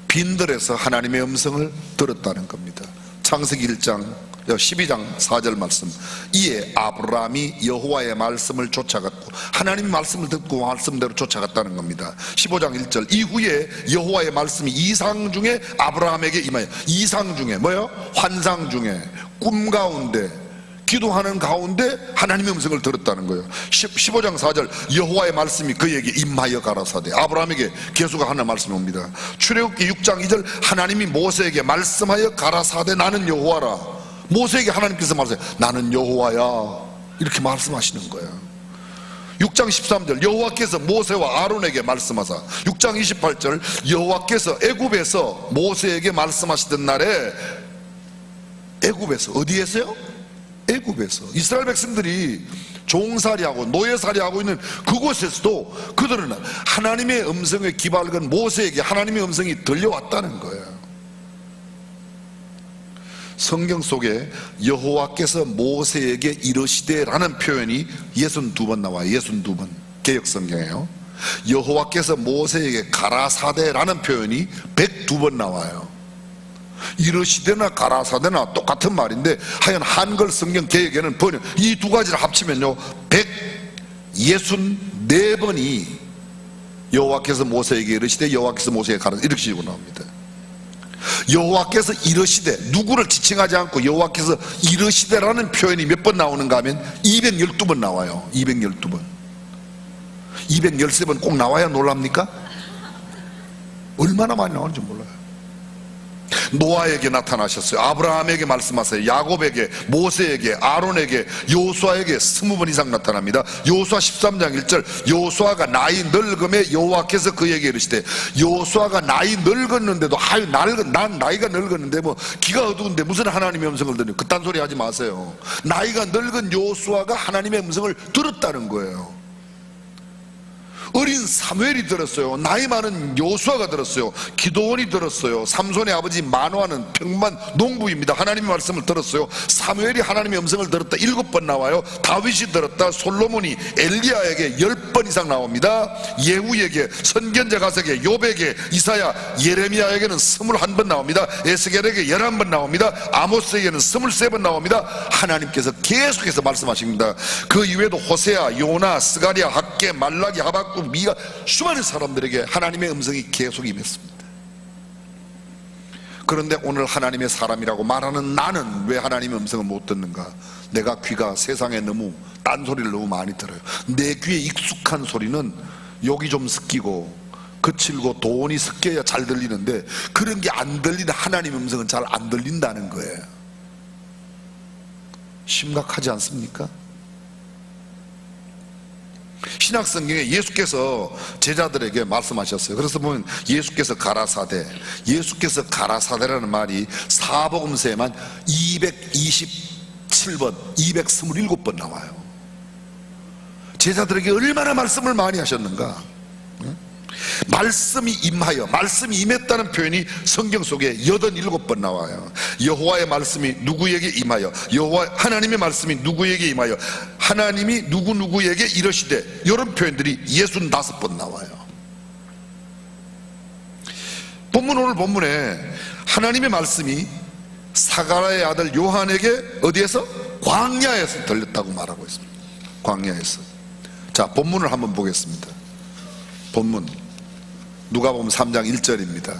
빈들에서 하나님의 음성을 들었다는 겁니다. 창세기 1장 12장 4절 말씀. 이에 아브라함이 여호와의 말씀을 쫓아갔고, 하나님의 말씀을 듣고 말씀대로 쫓아갔다는 겁니다. 15장 1절. 이후에 여호와의 말씀이 이상 중에 아브라함에게 임하여. 이상 중에 뭐예요? 환상 중에, 꿈 가운데, 기도하는 가운데 하나님의 음성을 들었다는 거예요. 15장 4절. 여호와의 말씀이 그에게 임하여 가라사대. 아브라함에게 계속 하는 말씀이 옵니다. 출애굽기 6장 2절. 하나님이 모세에게 말씀하여 가라사대 나는 여호와라. 모세에게 하나님께서 말씀하세요. 나는 여호와야. 이렇게 말씀하시는 거예요. 6장 13절. 여호와께서 모세와 아론에게 말씀하사. 6장 28절. 여호와께서 애굽에서 모세에게 말씀하시던 날에, 애굽에서, 어디에서요? 애굽에서 이스라엘 백성들이 종살이하고 노예살이하고 있는 그곳에서도 그들은 하나님의 음성에 귀 밝은 모세에게 하나님의 음성이 들려왔다는 거예요. 성경 속에 여호와께서 모세에게 이르시되라는 표현이 62번 나와요. 62번. 개역성경이에요. 여호와께서 모세에게 가라사대라는 표현이 102번 나와요. 이르시되나 가라사대나 똑같은 말인데, 하여간 한글 성경 개역에는 번역, 이 두 가지를 합치면요 164번이 여호와께서 모세에게 이르시되, 여호와께서 모세에게 가라사대, 이렇게 식으로 나옵니다. 여호와께서 이르시되, 누구를 지칭하지 않고 여호와께서 이르시되라는 표현이 몇 번 나오는가 하면 212번 나와요. 212번. 213번 꼭 나와야 놀랍니까? 얼마나 많이 나오는지 몰라요. 노아에게 나타나셨어요. 아브라함에게 말씀하세요. 야곱에게, 모세에게, 아론에게, 요수아에게 20번 이상 나타납니다. 요수아 13장 1절. 요수아가 나이 늙음에 여호와께서 그에게 이르시되. 요수아가 나이 늙었는데도, 아유 난 나이가 늙었는데 뭐 기가 어두운데 무슨 하나님의 음성을 듣냐, 그딴 소리 하지 마세요. 나이가 늙은 요수아가 하나님의 음성을 들었다는 거예요. 어린 사무엘이 들었어요. 나이 많은 요수아가 들었어요. 기도원이 들었어요. 삼손의 아버지 마노아는 평범한 농부입니다. 하나님의 말씀을 들었어요. 사무엘이 하나님의 음성을 들었다 7번 나와요. 다윗이 들었다. 솔로몬이 엘리야에게 10번 이상 나옵니다. 예후에게, 선견자 가세에게, 욥에게, 이사야, 예레미야에게는 21번 나옵니다. 에스겔에게 11번 나옵니다. 아모스에게는 23번 나옵니다. 하나님께서 계속해서 말씀하십니다. 그 이외에도 호세아, 요나, 스가랴, 학개, 말라기, 하박국, 미가, 수많은 사람들에게 하나님의 음성이 계속 임했습니다. 그런데 오늘 하나님의 사람이라고 말하는 나는 왜 하나님의 음성을 못 듣는가? 내가 귀가 세상에 너무 딴소리를 너무 많이 들어요. 내 귀에 익숙한 소리는 욕이 좀 섞이고 거칠고 도원이 섞여야 잘 들리는데, 그런 게 안 들리는 하나님의 음성은 잘 안 들린다는 거예요. 심각하지 않습니까? 신약 성경에 예수께서 제자들에게 말씀하셨어요. 그래서 보면 예수께서 가라사대, 예수께서 가라사대라는 말이 사복음서에만 227번, 227번 나와요. 제자들에게 얼마나 말씀을 많이 하셨는가. 말씀이 임하여, 말씀이 임했다는 표현이 성경 속에 87번 나와요. 여호와의 말씀이 누구에게 임하여, 여호와 하나님의 말씀이 누구에게 임하여, 하나님이 누구누구에게 이르시되, 이런 표현들이 65번 나와요. 오늘 본문에 하나님의 말씀이 사가랴의 아들 요한에게 어디에서? 광야에서 들렸다고 말하고 있습니다. 광야에서. 자, 본문을 한번 보겠습니다. 본문 누가복음 3장 1절입니다.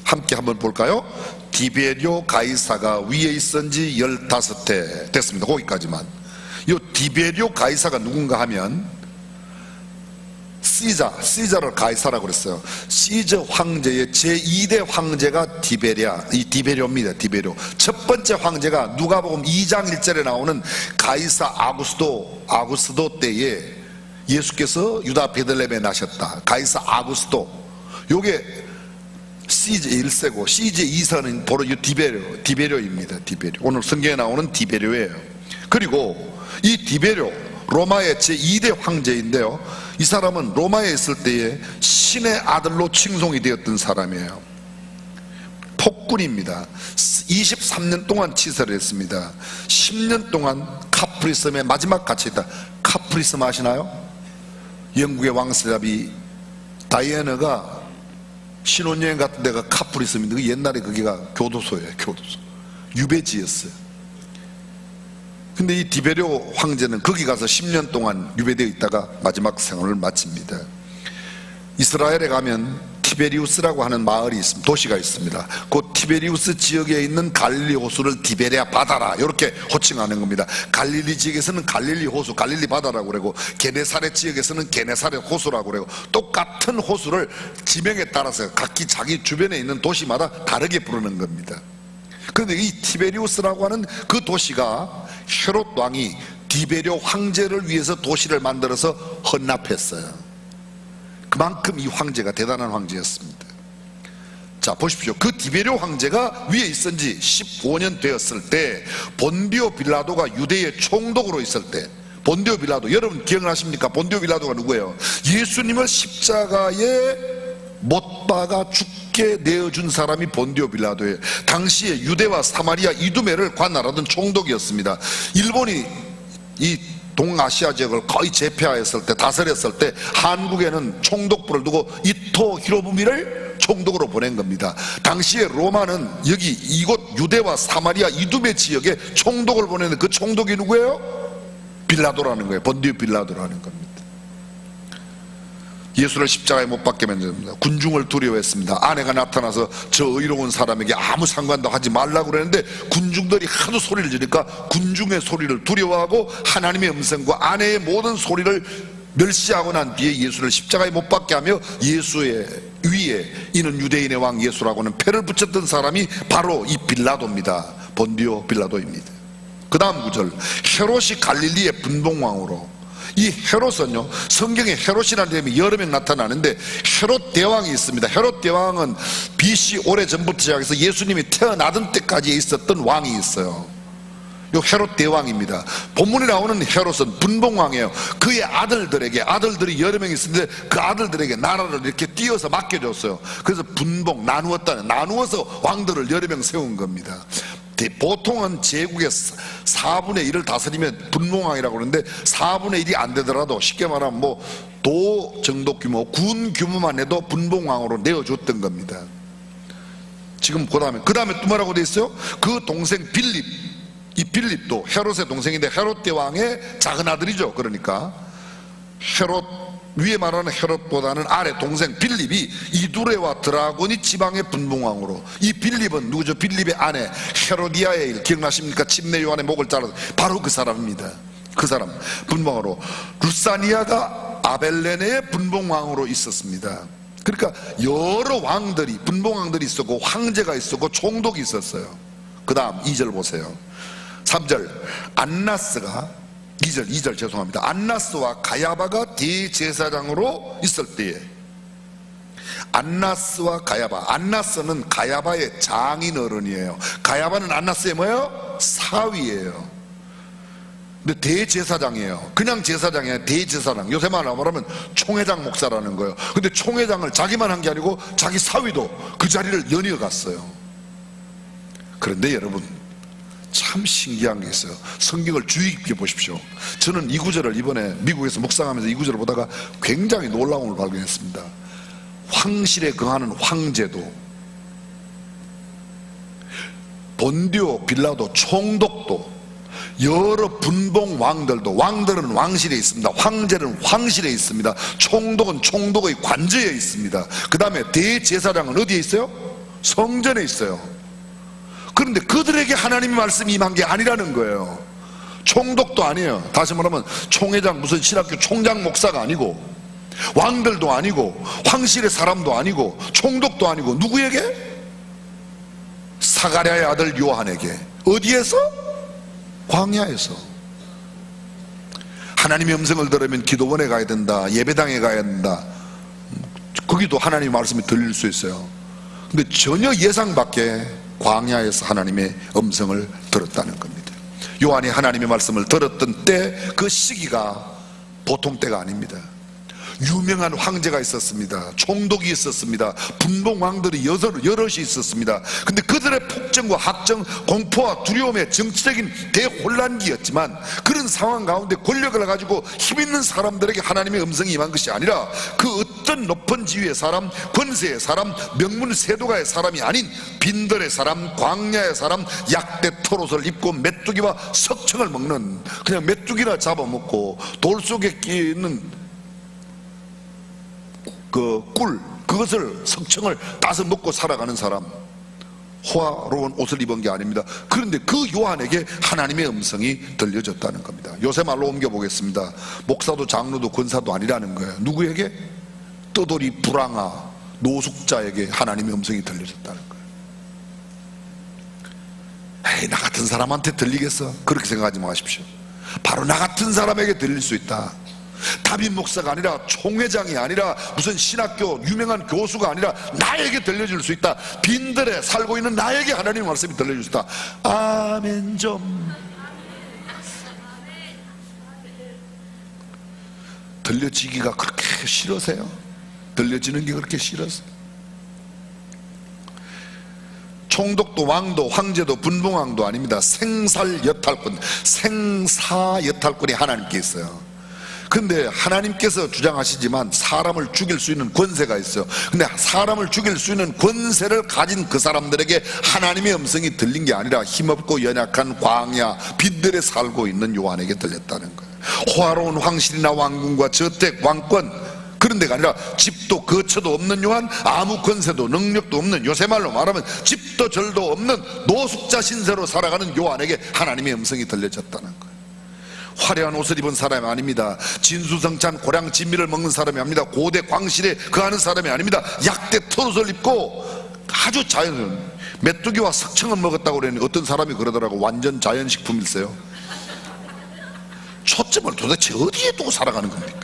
함께 한번 볼까요? 디베rio 가이사가 위에 있은 지 15해 됐습니다. 거기까지만. 이 디베rio 가이사가 누군가 하면 시자를 가이사라고 그랬어요. 시저 황제의 제2대 황제가 디베료입니다. 디베료. 첫 번째 황제가 누가복음 2장 1절에 나오는 가이사 아구스도 때에 예수께서 유다 베들레헴에 나셨다. 가이사 아구스도. 요게 시제 1세고 시제 2세는 바로 이 디베료입니다. 디베료. 오늘 성경에 나오는 디베료예요. 그리고 이 디베료 로마의 제2대 황제인데요, 이 사람은 로마에 있을 때에 신의 아들로 칭송이 되었던 사람이에요. 폭군입니다. 23년 동안 치사를 했습니다. 10년 동안 카프리섬의 마지막 갇혀 있다. 카프리섬 아시나요? 영국의 왕세자비 다이애나가 신혼여행 같은 데가 카프리섬인데 그 옛날에 거기가 교도소예요. 교도소. 유배지였어요. 근데 이 디베료 황제는 거기 가서 10년 동안 유배되어 있다가 마지막 생활을 마칩니다. 이스라엘에 가면 티베리우스라고 하는 마을이 있습니다. 도시가 있습니다. 그 티베리우스 지역에 있는 갈릴리 호수를 디베레아 바다라 이렇게 호칭하는 겁니다. 갈릴리 지역에서는 갈릴리 호수, 갈릴리 바다라고 그러고, 게네사렛 지역에서는 게네사렛 호수라고 그러고, 똑같은 호수를 지명에 따라서 각기 자기 주변에 있는 도시마다 다르게 부르는 겁니다. 그런데 이 티베리우스라고 하는 그 도시가 헤롯 왕이 디베료 황제를 위해서 도시를 만들어서 헌납했어요. 그만큼 이 황제가 대단한 황제였습니다. 자, 보십시오. 그 디베료 황제가 위에 있은 지 15년 되었을 때 본디오 빌라도가 유대의 총독으로 있을 때, 본디오 빌라도 여러분 기억나십니까? 본디오 빌라도가 누구예요? 예수님을 십자가에 못 박아 죽게 내어준 사람이 본디오 빌라도예요. 당시에 유대와 사마리아 이두메를 관할하던 총독이었습니다. 일본이 이 동아시아 지역을 거의 제패하였을 때, 다스렸을 때 한국에는 총독부를 두고 이토 히로부미를 총독으로 보낸 겁니다. 당시에 로마는 여기 이곳 유대와 사마리아 이두메 지역에 총독을 보내는 그 총독이 누구예요? 빌라도라는 거예요. 본디오 빌라도라는 겁니다. 예수를 십자가에 못 박게 만듭니다. 군중을 두려워했습니다. 아내가 나타나서 저 의로운 사람에게 아무 상관도 하지 말라고 그랬는데 군중들이 하도 소리를 지르니까 군중의 소리를 두려워하고 하나님의 음성과 아내의 모든 소리를 멸시하고 난 뒤에 예수를 십자가에 못 박게 하며 예수의 위에 이는 유대인의 왕 예수라고는 패를 붙였던 사람이 바로 이 빌라도입니다. 본디오 빌라도입니다. 그 다음 구절, 헤롯이 갈릴리의 분봉왕으로. 이 헤롯은요, 성경에 헤롯이라는 이름이 여러 명 나타나는데 헤롯 대왕이 있습니다. 헤롯 대왕은 BC 오래전부터 시작해서 예수님이 태어나던 때까지 있었던 왕이 있어요. 이 헤롯 대왕입니다. 본문에 나오는 헤롯은 분봉왕이에요. 그의 아들들이 여러 명 있었는데 그 아들들에게 나라를 이렇게 띄어서 맡겨줬어요. 그래서 분봉, 나누어서 왕들을 여러 명 세운 겁니다. 보통은 제국의 4분의 1을 다스리면 분봉왕이라고 그러는데 4분의 1이 안 되더라도 쉽게 말하면 뭐 도 정도 규모, 군 규모만 해도 분봉왕으로 내어줬던 겁니다. 지금 그 다음에 또 뭐라고 돼 있어요? 그 동생 빌립, 이 빌립도 헤롯의 동생인데 헤롯 대왕의 작은 아들이죠. 그러니까 헤롯 위에 말하는 헤롯보다는 아래 동생 빌립이 이두레와 드라고니 지방의 분봉왕으로. 이 빌립은 누구죠? 빌립의 아내 헤로디아의 일 기억나십니까? 침례 요한의 목을 자른 바로 그 사람입니다. 그 사람 분봉왕으로. 루사니아가 아벨레네의 분봉왕으로 있었습니다. 그러니까 여러 왕들이, 분봉왕들이 있었고 황제가 있었고 총독이 있었어요. 그 다음 2절 보세요. 3절, 안나스가 2절 죄송합니다. 안나스와 가야바가 대제사장으로 있을 때에, 안나스와 가야바, 안나스는 가야바의 장인 어른이에요. 가야바는 안나스의 뭐예요? 사위예요. 근데 대제사장이에요. 그냥 제사장이 아니라 대제사장. 요새 말하면 총회장 목사라는 거예요. 근데 총회장을 자기만 한 게 아니고 자기 사위도 그 자리를 연이어 갔어요. 그런데 여러분, 참 신기한 게 있어요. 성경을 주의 깊게 보십시오. 저는 이 구절을 이번에 미국에서 묵상하면서 이 구절을 보다가 굉장히 놀라움을 발견했습니다. 황실에 거하는 황제도, 본디오 빌라도 총독도, 여러 분봉 왕들도, 왕들은 왕실에 있습니다. 황제는 황실에 있습니다. 총독은 총독의 관저에 있습니다. 그 다음에 대제사장은 어디에 있어요? 성전에 있어요. 그런데 그들에게 하나님의 말씀이 임한 게 아니라는 거예요. 총독도 아니에요. 다시 말하면 총회장, 무슨 신학교 총장 목사가 아니고 왕들도 아니고 황실의 사람도 아니고 총독도 아니고 누구에게? 사가랴의 아들 요한에게. 어디에서? 광야에서. 하나님의 음성을 들으면 기도원에 가야 된다, 예배당에 가야 된다, 거기도 하나님의 말씀이 들릴 수 있어요. 근데 전혀 예상 밖에 광야에서 하나님의 음성을 들었다는 겁니다. 요한이 하나님의 말씀을 들었던 때, 그 시기가 보통 때가 아닙니다. 유명한 황제가 있었습니다. 총독이 있었습니다. 분봉왕들이 여럿이 있었습니다. 근데 그들의 폭정과 학정, 공포와 두려움의 정치적인 대혼란기였지만, 그런 상황 가운데 권력을 가지고 힘있는 사람들에게 하나님의 음성이 임한 것이 아니라 그 어떤 높은 지위의 사람, 권세의 사람, 명문 세도가의 사람이 아닌 빈들의 사람, 광야의 사람, 약대 털옷을 입고 메뚜기와 석청을 먹는, 그냥 메뚜기나 잡아먹고 돌 속에 끼는 그 꿀, 그것을 석청을 따서 먹고 살아가는 사람, 호화로운 옷을 입은 게 아닙니다. 그런데 그 요한에게 하나님의 음성이 들려졌다는 겁니다. 요새 말로 옮겨보겠습니다. 목사도 장로도 권사도 아니라는 거예요. 누구에게? 떠돌이 불황아 노숙자에게 하나님의 음성이 들려졌다는 거예요. 에이, 나 같은 사람한테 들리겠어? 그렇게 생각하지 마십시오. 바로 나 같은 사람에게 들릴 수 있다. 다빈 목사가 아니라, 총회장이 아니라, 무슨 신학교 유명한 교수가 아니라 나에게 들려줄 수 있다. 빈들에 살고 있는 나에게 하나님의 말씀이 들려줄 수 있다. 아멘 좀. 들려지기가 그렇게 싫으세요? 들려지는 게 그렇게 싫어서? 총독도 왕도 황제도 분봉왕도 아닙니다. 생살여탈권, 생사여탈권이 하나님께 있어요. 근데 하나님께서 주장하시지만 사람을 죽일 수 있는 권세가 있어요. 근데 사람을 죽일 수 있는 권세를 가진 그 사람들에게 하나님의 음성이 들린 게 아니라 힘없고 연약한 광야 빈들에 살고 있는 요한에게 들렸다는 거예요. 호화로운 황실이나 왕궁과 저택 왕권, 그런 데가 아니라 집도 거처도 없는 요한, 아무 권세도 능력도 없는, 요새 말로 말하면 집도 절도 없는 노숙자 신세로 살아가는 요한에게 하나님의 음성이 들려졌다는 거예요. 화려한 옷을 입은 사람이 아닙니다. 진수성찬 고량 진미를 먹는 사람이 아닙니다. 고대 광실에 거하는 사람이 아닙니다. 약대 털옷을 입고 아주 자연, 메뚜기와 석청을 먹었다고 그랬는데 어떤 사람이 그러더라고. 완전 자연식품일세요. 초점을 도대체 어디에 두고 살아가는 겁니까?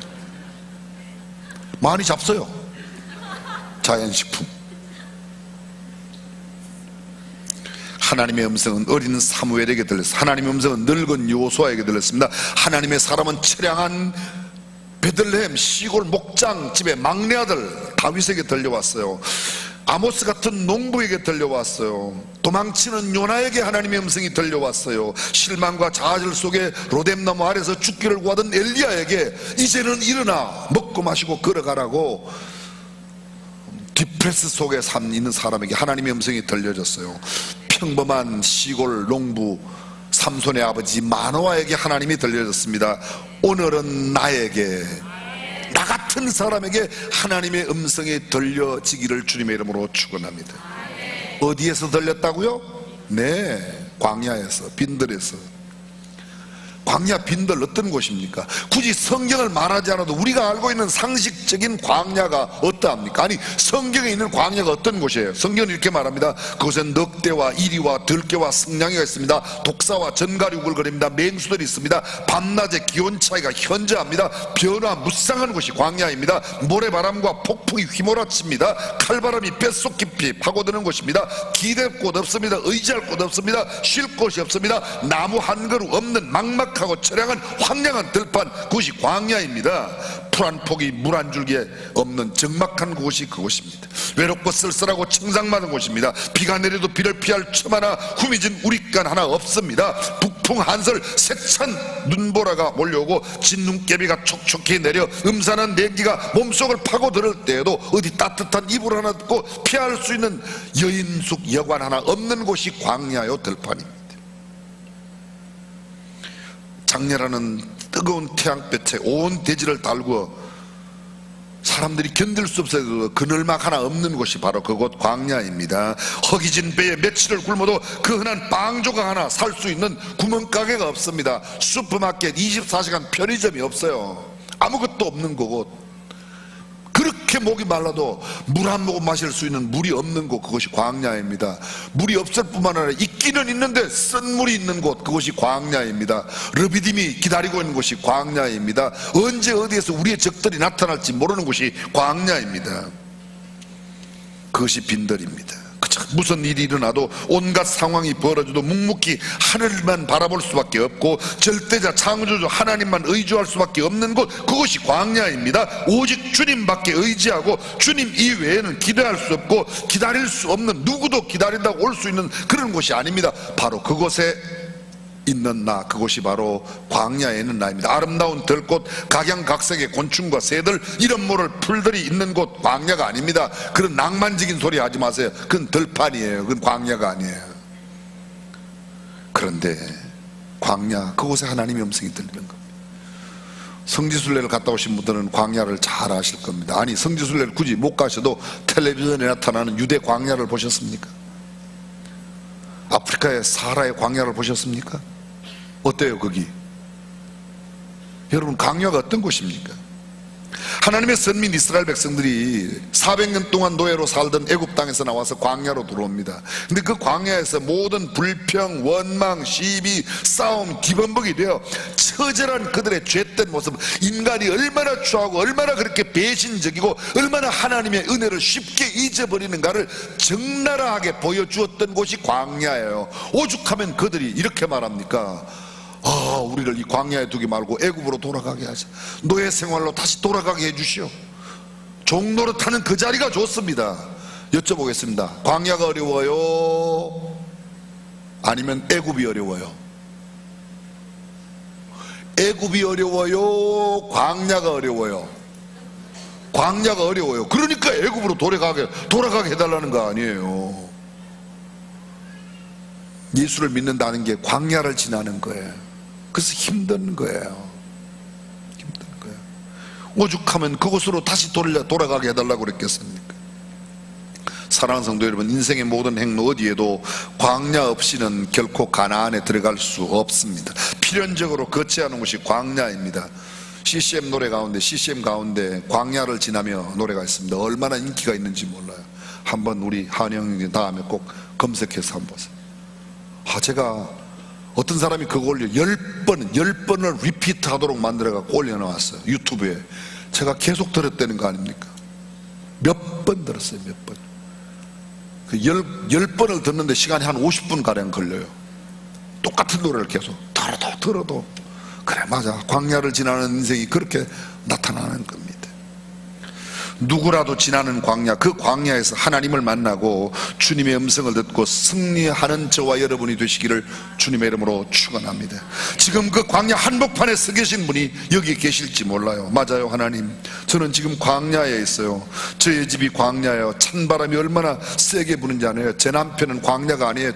많이 잡서요. 자연식품. 하나님의 음성은 어린 사무엘에게 들렸습니다. 하나님의 음성은 늙은 여호수아에게 들렸습니다. 하나님의 사람은 처량한 베들레헴 시골 목장집의 막내 아들 다윗에게 들려왔어요. 아모스 같은 농부에게 들려왔어요. 도망치는 요나에게 하나님의 음성이 들려왔어요. 실망과 좌절 속에 로뎀나무 아래서 죽기를 구하던 엘리야에게 이제는 일어나 먹고 마시고 걸어가라고 디프레스 속에 있는 사람에게 하나님의 음성이 들려졌어요. 평범한 시골 농부 삼손의 아버지 마노아에게 하나님이 들려졌습니다. 오늘은 나에게, 나 같은 사람에게 하나님의 음성이 들려지기를 주님의 이름으로 축원합니다. 어디에서 들렸다고요? 네, 광야에서, 빈들에서. 광야 빈들 어떤 곳입니까? 굳이 성경을 말하지 않아도 우리가 알고 있는 상식적인 광야가 어떠합니까? 아니, 성경에 있는 광야가 어떤 곳이에요? 성경은 이렇게 말합니다. 그곳엔 늑대와 이리와 들깨와 승냥이가 있습니다. 독사와 전갈이 우글거립니다. 맹수들이 있습니다. 밤낮의 기온 차이가 현저합니다. 변화무쌍한 곳이 광야입니다. 모래바람과 폭풍이 휘몰아칩니다. 칼바람이 뱃속 깊이 파고드는 곳입니다. 기댈 곳 없습니다. 의지할 곳 없습니다. 쉴 곳이 없습니다. 나무 한 그루 없는 막막하고 처량한 황량한 들판, 그것이 광야입니다. 풀 한 폭이 물 한 줄기에 없는 적막한 곳이 그곳입니다. 외롭고 쓸쓸하고 청상맞은 곳입니다. 비가 내려도 비를 피할 틈 하나, 후미진 우릿간 하나 없습니다. 북풍 한설 세찬 눈보라가 몰려오고 진눈깨비가 촉촉히 내려 음산한 냉기가 몸속을 파고들을 때에도 어디 따뜻한 이불 하나 듣고 피할 수 있는 여인숙 여관 하나 없는 곳이 광야요 들판입니다. 장렬하는 뜨거운 태양볕에 온 대지를 달구어 사람들이 견딜 수 없어서 그늘막 하나 없는 곳이 바로 그곳 광야입니다. 허기진 배에 며칠을 굶어도 그 흔한 빵 조각 하나 살 수 있는 구멍가게가 없습니다. 슈퍼마켓 24시간 편의점이 없어요. 아무것도 없는 그곳. 그렇게 목이 말라도 물 한 모금 마실 수 있는 물이 없는 곳, 그것이 광야입니다. 물이 없을 뿐만 아니라 있기는 있는데 쓴 물이 있는 곳, 그것이 광야입니다. 르비딤이 기다리고 있는 곳이 광야입니다. 언제 어디에서 우리의 적들이 나타날지 모르는 곳이 광야입니다. 그것이 빈들입니다. 무슨 일이 일어나도 온갖 상황이 벌어져도 묵묵히 하늘만 바라볼 수밖에 없고 절대자 창조주 하나님만 의지할 수밖에 없는 곳, 그것이 광야입니다. 오직 주님밖에 의지하고 주님 이외에는 기대할 수 없고 기다릴 수 없는, 누구도 기다린다고 올 수 있는 그런 곳이 아닙니다. 바로 그곳에 있는 나, 그곳이 바로 광야에 있는 나입니다. 아름다운 들꽃, 각양각색의 곤충과 새들, 이런 모를 풀들이 있는 곳 광야가 아닙니다. 그런 낭만적인 소리 하지 마세요. 그건 들판이에요. 그건 광야가 아니에요. 그런데 광야, 그곳에 하나님의 음성이 들리는 겁니다. 성지순례를 갔다 오신 분들은 광야를 잘 아실 겁니다. 아니, 성지순례를 굳이 못 가셔도 텔레비전에 나타나는 유대 광야를 보셨습니까? 아프리카의 사하라의 광야를 보셨습니까? 어때요 거기? 여러분, 광야가 어떤 곳입니까? 하나님의 선민 이스라엘 백성들이 400년 동안 노예로 살던 애굽 땅에서 나와서 광야로 들어옵니다. 근데 그 광야에서 모든 불평, 원망, 시비, 싸움, 기범벅이 되어 처절한 그들의 죄된 모습, 인간이 얼마나 추하고 얼마나 그렇게 배신적이고 얼마나 하나님의 은혜를 쉽게 잊어버리는가를 적나라하게 보여주었던 곳이 광야예요. 오죽하면 그들이 이렇게 말합니까? 우리를 이 광야에 두지 말고 애굽으로 돌아가게 하자. 노예 생활로 다시 돌아가게 해주시오. 종노릇하는 그 자리가 좋습니다. 여쭤보겠습니다. 광야가 어려워요? 아니면 애굽이 어려워요? 애굽이 어려워요? 광야가 어려워요? 광야가 어려워요. 그러니까 애굽으로 돌아가게 해달라는 거 아니에요. 예수를 믿는다는 게 광야를 지나는 거예요. 그래서 힘든 거예요. 힘든 거예요. 오죽하면 그곳으로 다시 돌아가게 해달라고 그랬겠습니까? 사랑하는 성도 여러분, 인생의 모든 행로 어디에도 광야 없이는 결코 가나안에 들어갈 수 없습니다. 필연적으로 거쳐야 하는 곳이 광야입니다. CCM 노래 가운데, CCM 가운데 광야를 지나며 노래가 있습니다. 얼마나 인기가 있는지 몰라요. 한번 우리 한영이 다음에 꼭 검색해서 한번 보세요. 제가 어떤 사람이 그거 올려 10번을 리피트 하도록 만들어갖고 올려놓았어요. 유튜브에. 제가 계속 들었다는 거 아닙니까? 몇 번 들었어요. 몇 번. 그 10번을 듣는데 시간이 한 50분 가량 걸려요. 똑같은 노래를 계속 들어도 그래, 맞아, 광야를 지나는 인생이 그렇게 나타나는 겁니다. 누구라도 지나는 광야, 그 광야에서 하나님을 만나고 주님의 음성을 듣고 승리하는 저와 여러분이 되시기를 주님의 이름으로 축원합니다. 지금 그 광야 한복판에 서 계신 분이 여기 계실지 몰라요. 맞아요, 하나님, 저는 지금 광야에 있어요. 저의 집이 광야예요. 찬바람이 얼마나 세게 부는지 아네요. 제 남편은 광야가 아니에요.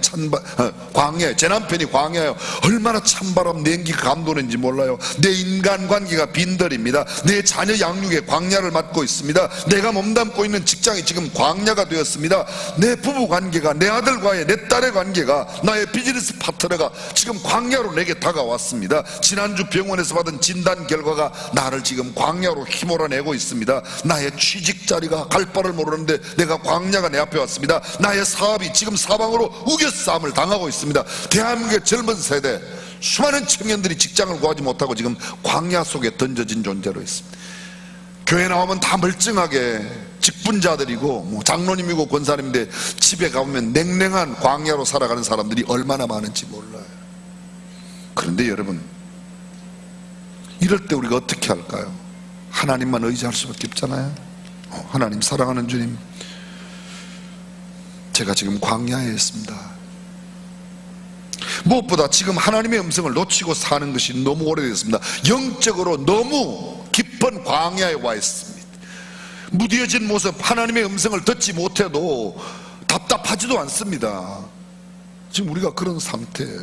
광야예요. 제 남편이 광야예요. 얼마나 찬바람 냉기가 감도는지 몰라요. 내 인간관계가 빈들입니다. 내 자녀 양육에 광야를 맞고 있습니다. 내가 몸담고 있는 직장이 지금 광야가 되었습니다. 내 부부관계가, 내 아들과의, 내 딸의 관계가, 나의 비즈니스 파트너가 지금 광야로 내게 다가왔습니다. 지난주 병원에서 받은 진단 결과가 나를 지금 광야로 휘몰아내고 있습니다. 나의 취직 자리가 갈 바를 모르는데 내가 광야가 내 앞에 왔습니다. 나의 사업이 지금 사방으로 우겨싸움을 당하고 있습니다. 대한민국의 젊은 세대, 수많은 청년들이 직장을 구하지 못하고 지금 광야 속에 던져진 존재로 있습니다. 교회 나오면 다 멀쩡하게 직분자들이고 장로님이고 권사님인데 집에 가보면 냉랭한 광야로 살아가는 사람들이 얼마나 많은지 몰라요. 그런데 여러분, 이럴 때 우리가 어떻게 할까요? 하나님만 의지할 수밖에 없잖아요. 하나님, 사랑하는 주님, 제가 지금 광야에 있습니다. 무엇보다 지금 하나님의 음성을 놓치고 사는 것이 너무 오래됐습니다. 영적으로 너무 깊은 광야에 와 있습니다. 무뎌진 모습, 하나님의 음성을 듣지 못해도 답답하지도 않습니다. 지금 우리가 그런 상태예요.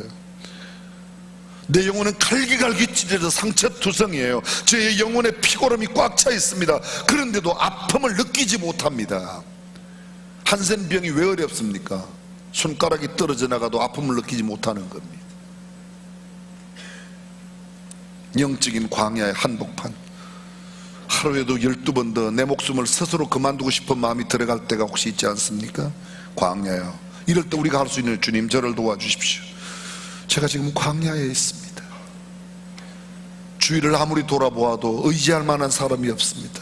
내 영혼은 갈기갈기 찢어져 상처투성이에요. 저의 영혼에 피고름이 꽉 차 있습니다. 그런데도 아픔을 느끼지 못합니다. 한센병이 왜 어렵습니까? 손가락이 떨어져 나가도 아픔을 느끼지 못하는 겁니다. 영적인 광야의 한복판, 하루에도 12번 더 내 목숨을 스스로 그만두고 싶은 마음이 들어갈 때가 혹시 있지 않습니까? 광야요. 이럴 때 우리가 할 수 있는, 주님 저를 도와주십시오. 제가 지금 광야에 있습니다. 주위를 아무리 돌아보아도 의지할 만한 사람이 없습니다.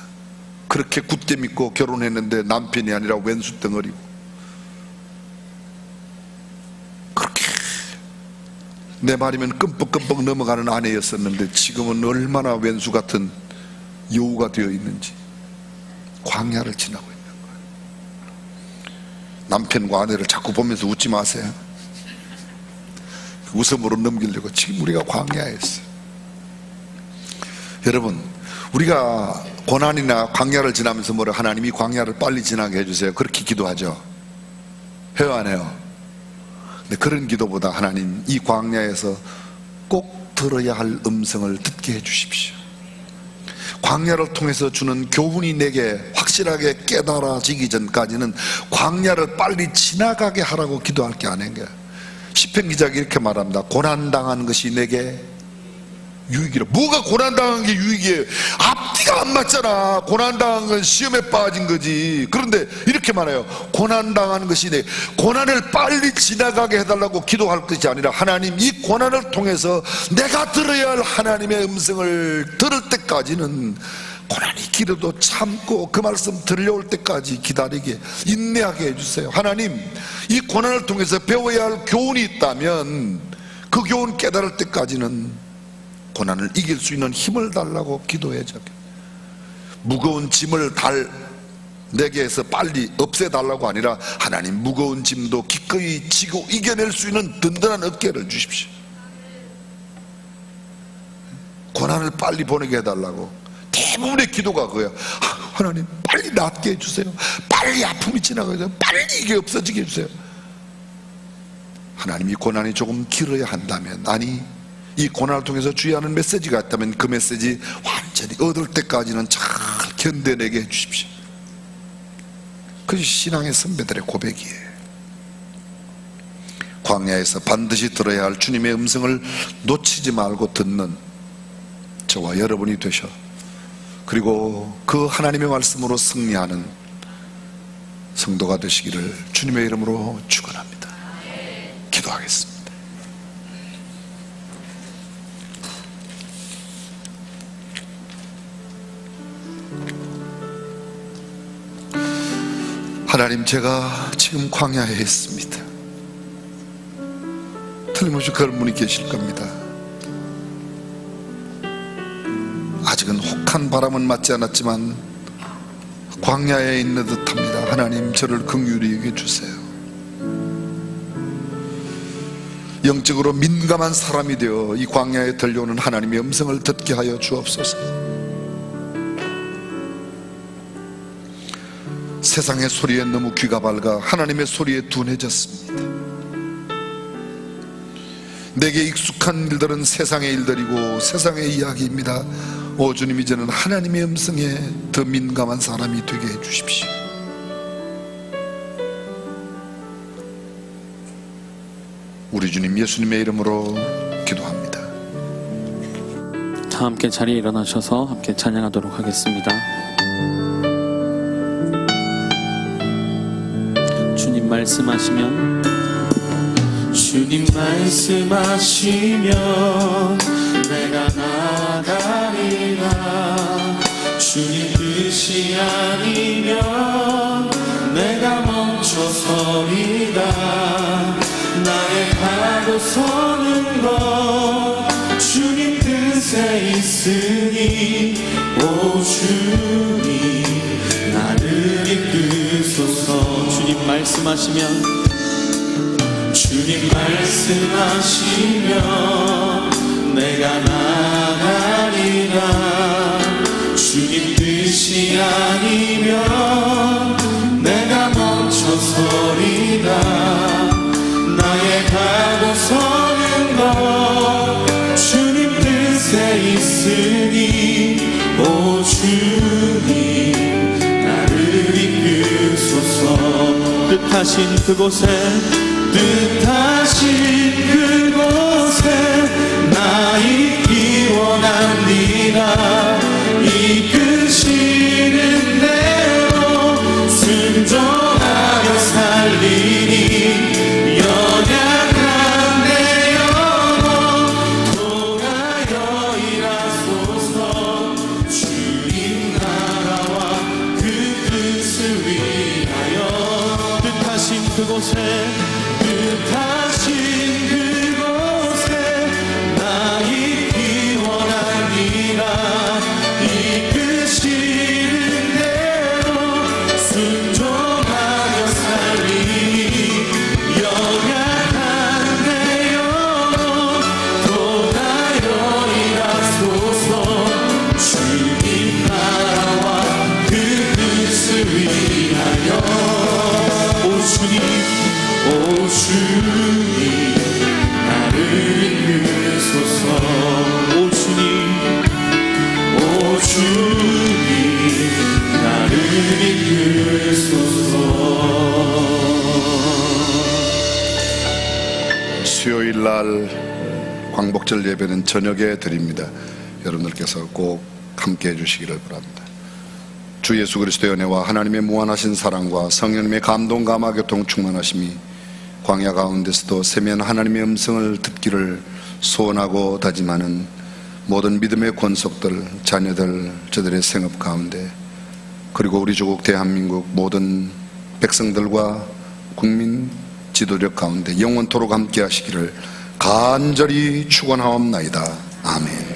그렇게 굳게 믿고 결혼했는데 남편이 아니라 왼수 덩어리고, 그렇게 내 말이면 끔뻑끔뻑 넘어가는 아내였었는데 지금은 얼마나 왼수 같은 여우가 되어 있는지 광야를 지나고 있는 거예요. 남편과 아내를 자꾸 보면서 웃지 마세요. 웃음으로 넘기려고 지금 우리가 광야에 있어요. 여러분, 우리가 고난이나 광야를 지나면서 뭐래? 하나님이 광야를 빨리 지나게 해주세요. 그렇게 기도하죠. 해요 안 해요? 근데 그런 기도보다 하나님, 이 광야에서 꼭 들어야 할 음성을 듣게 해주십시오. 광야를 통해서 주는 교훈이 내게 확실하게 깨달아지기 전까지는 광야를 빨리 지나가게 하라고 기도할 게 아닌 거예요. 시편 기자가 이렇게 말합니다. 고난당한 것이 내게 유익이라. 뭐가 고난당한 게 유익이에요? 앞뒤가 안 맞잖아. 고난당한 건 시험에 빠진 거지. 그런데 이렇게 말해요. 고난당한 것이 내, 고난을 빨리 지나가게 해달라고 기도할 것이 아니라 하나님, 이 고난을 통해서 내가 들어야 할 하나님의 음성을 들을 때까지는 고난이 길어도 참고 그 말씀 들려올 때까지 기다리게, 인내하게 해주세요. 하나님, 이 고난을 통해서 배워야 할 교훈이 있다면 그 교훈 깨달을 때까지는 고난을 이길 수 있는 힘을 달라고 기도해줘. 무거운 짐을 내게에서 빨리 없애달라고 아니라 하나님, 무거운 짐도 기꺼이 지고 이겨낼 수 있는 든든한 어깨를 주십시오. 고난을 빨리 보내게 해달라고. 대부분의 기도가 그거야. 하나님, 빨리 낫게 해주세요. 빨리 아픔이 지나가게 해주세요. 빨리 이게 없어지게 해주세요. 하나님이 고난이 조금 길어야 한다면, 아니, 이 고난을 통해서 주의하는 메시지가 있다면 그 메시지 완전히 얻을 때까지는 잘 견뎌내게 해주십시오. 그것이 신앙의 선배들의 고백이에요. 광야에서 반드시 들어야 할 주님의 음성을 놓치지 말고 듣는 저와 여러분이 되셔, 그리고 그 하나님의 말씀으로 승리하는 성도가 되시기를 주님의 이름으로 축원합니다. 기도하겠습니다. 하나님, 제가 지금 광야에 있습니다. 틀림없이 그런 분이 계실 겁니다. 아직은 혹한 바람은 맞지 않았지만 광야에 있는 듯합니다. 하나님, 저를 긍휼히 여겨 주세요. 영적으로 민감한 사람이 되어 이 광야에 들려오는 하나님의 음성을 듣게 하여 주옵소서. 세상의 소리에 너무 귀가 밝아 하나님의 소리에 둔해졌습니다. 내게 익숙한 일들은 세상의 일들이고 세상의 이야기입니다. 오 주님, 이제는 하나님의 음성에 더 민감한 사람이 되게 해주십시오. 우리 주님 예수님의 이름으로 기도합니다. 다 함께 자리에 일어나셔서 함께 찬양하도록 하겠습니다. 주님 말씀하시면, 주님 말씀하시면 내가 나가리라. 주님 뜻이 아니면 내가 멈춰서리라. 나의 가고 서는 것 주님 뜻에 있으니 오 주님 나를 이끄소서. 주님 말씀하시면, 주님 말씀하시면 내가 나가리라. 주님 뜻이 아니면 내가 멈춰서리라. 나의 가고 서는 것 주님 뜻에 있으니 오 주님 나를 이끄소서. 뜻하신 그곳에 나 있기 원합니다. 이끄시 수요일 날 광복절 예배는 저녁에 드립니다. 여러분들께서 꼭 함께 해주시기를 바랍니다. 주 예수 그리스도의 은혜와 하나님의 무한하신 사랑과 성령님의 감동 감화 교통 충만하심이 광야 가운데서도 세면 하나님의 음성을 듣기를 소원하고 다짐하는 모든 믿음의 권속들, 자녀들, 저들의 생업 가운데, 그리고 우리 조국 대한민국 모든 백성들과 국민 지도력 가운데 영원토록 함께 하시기를 간절히 축원하옵나이다. 아멘.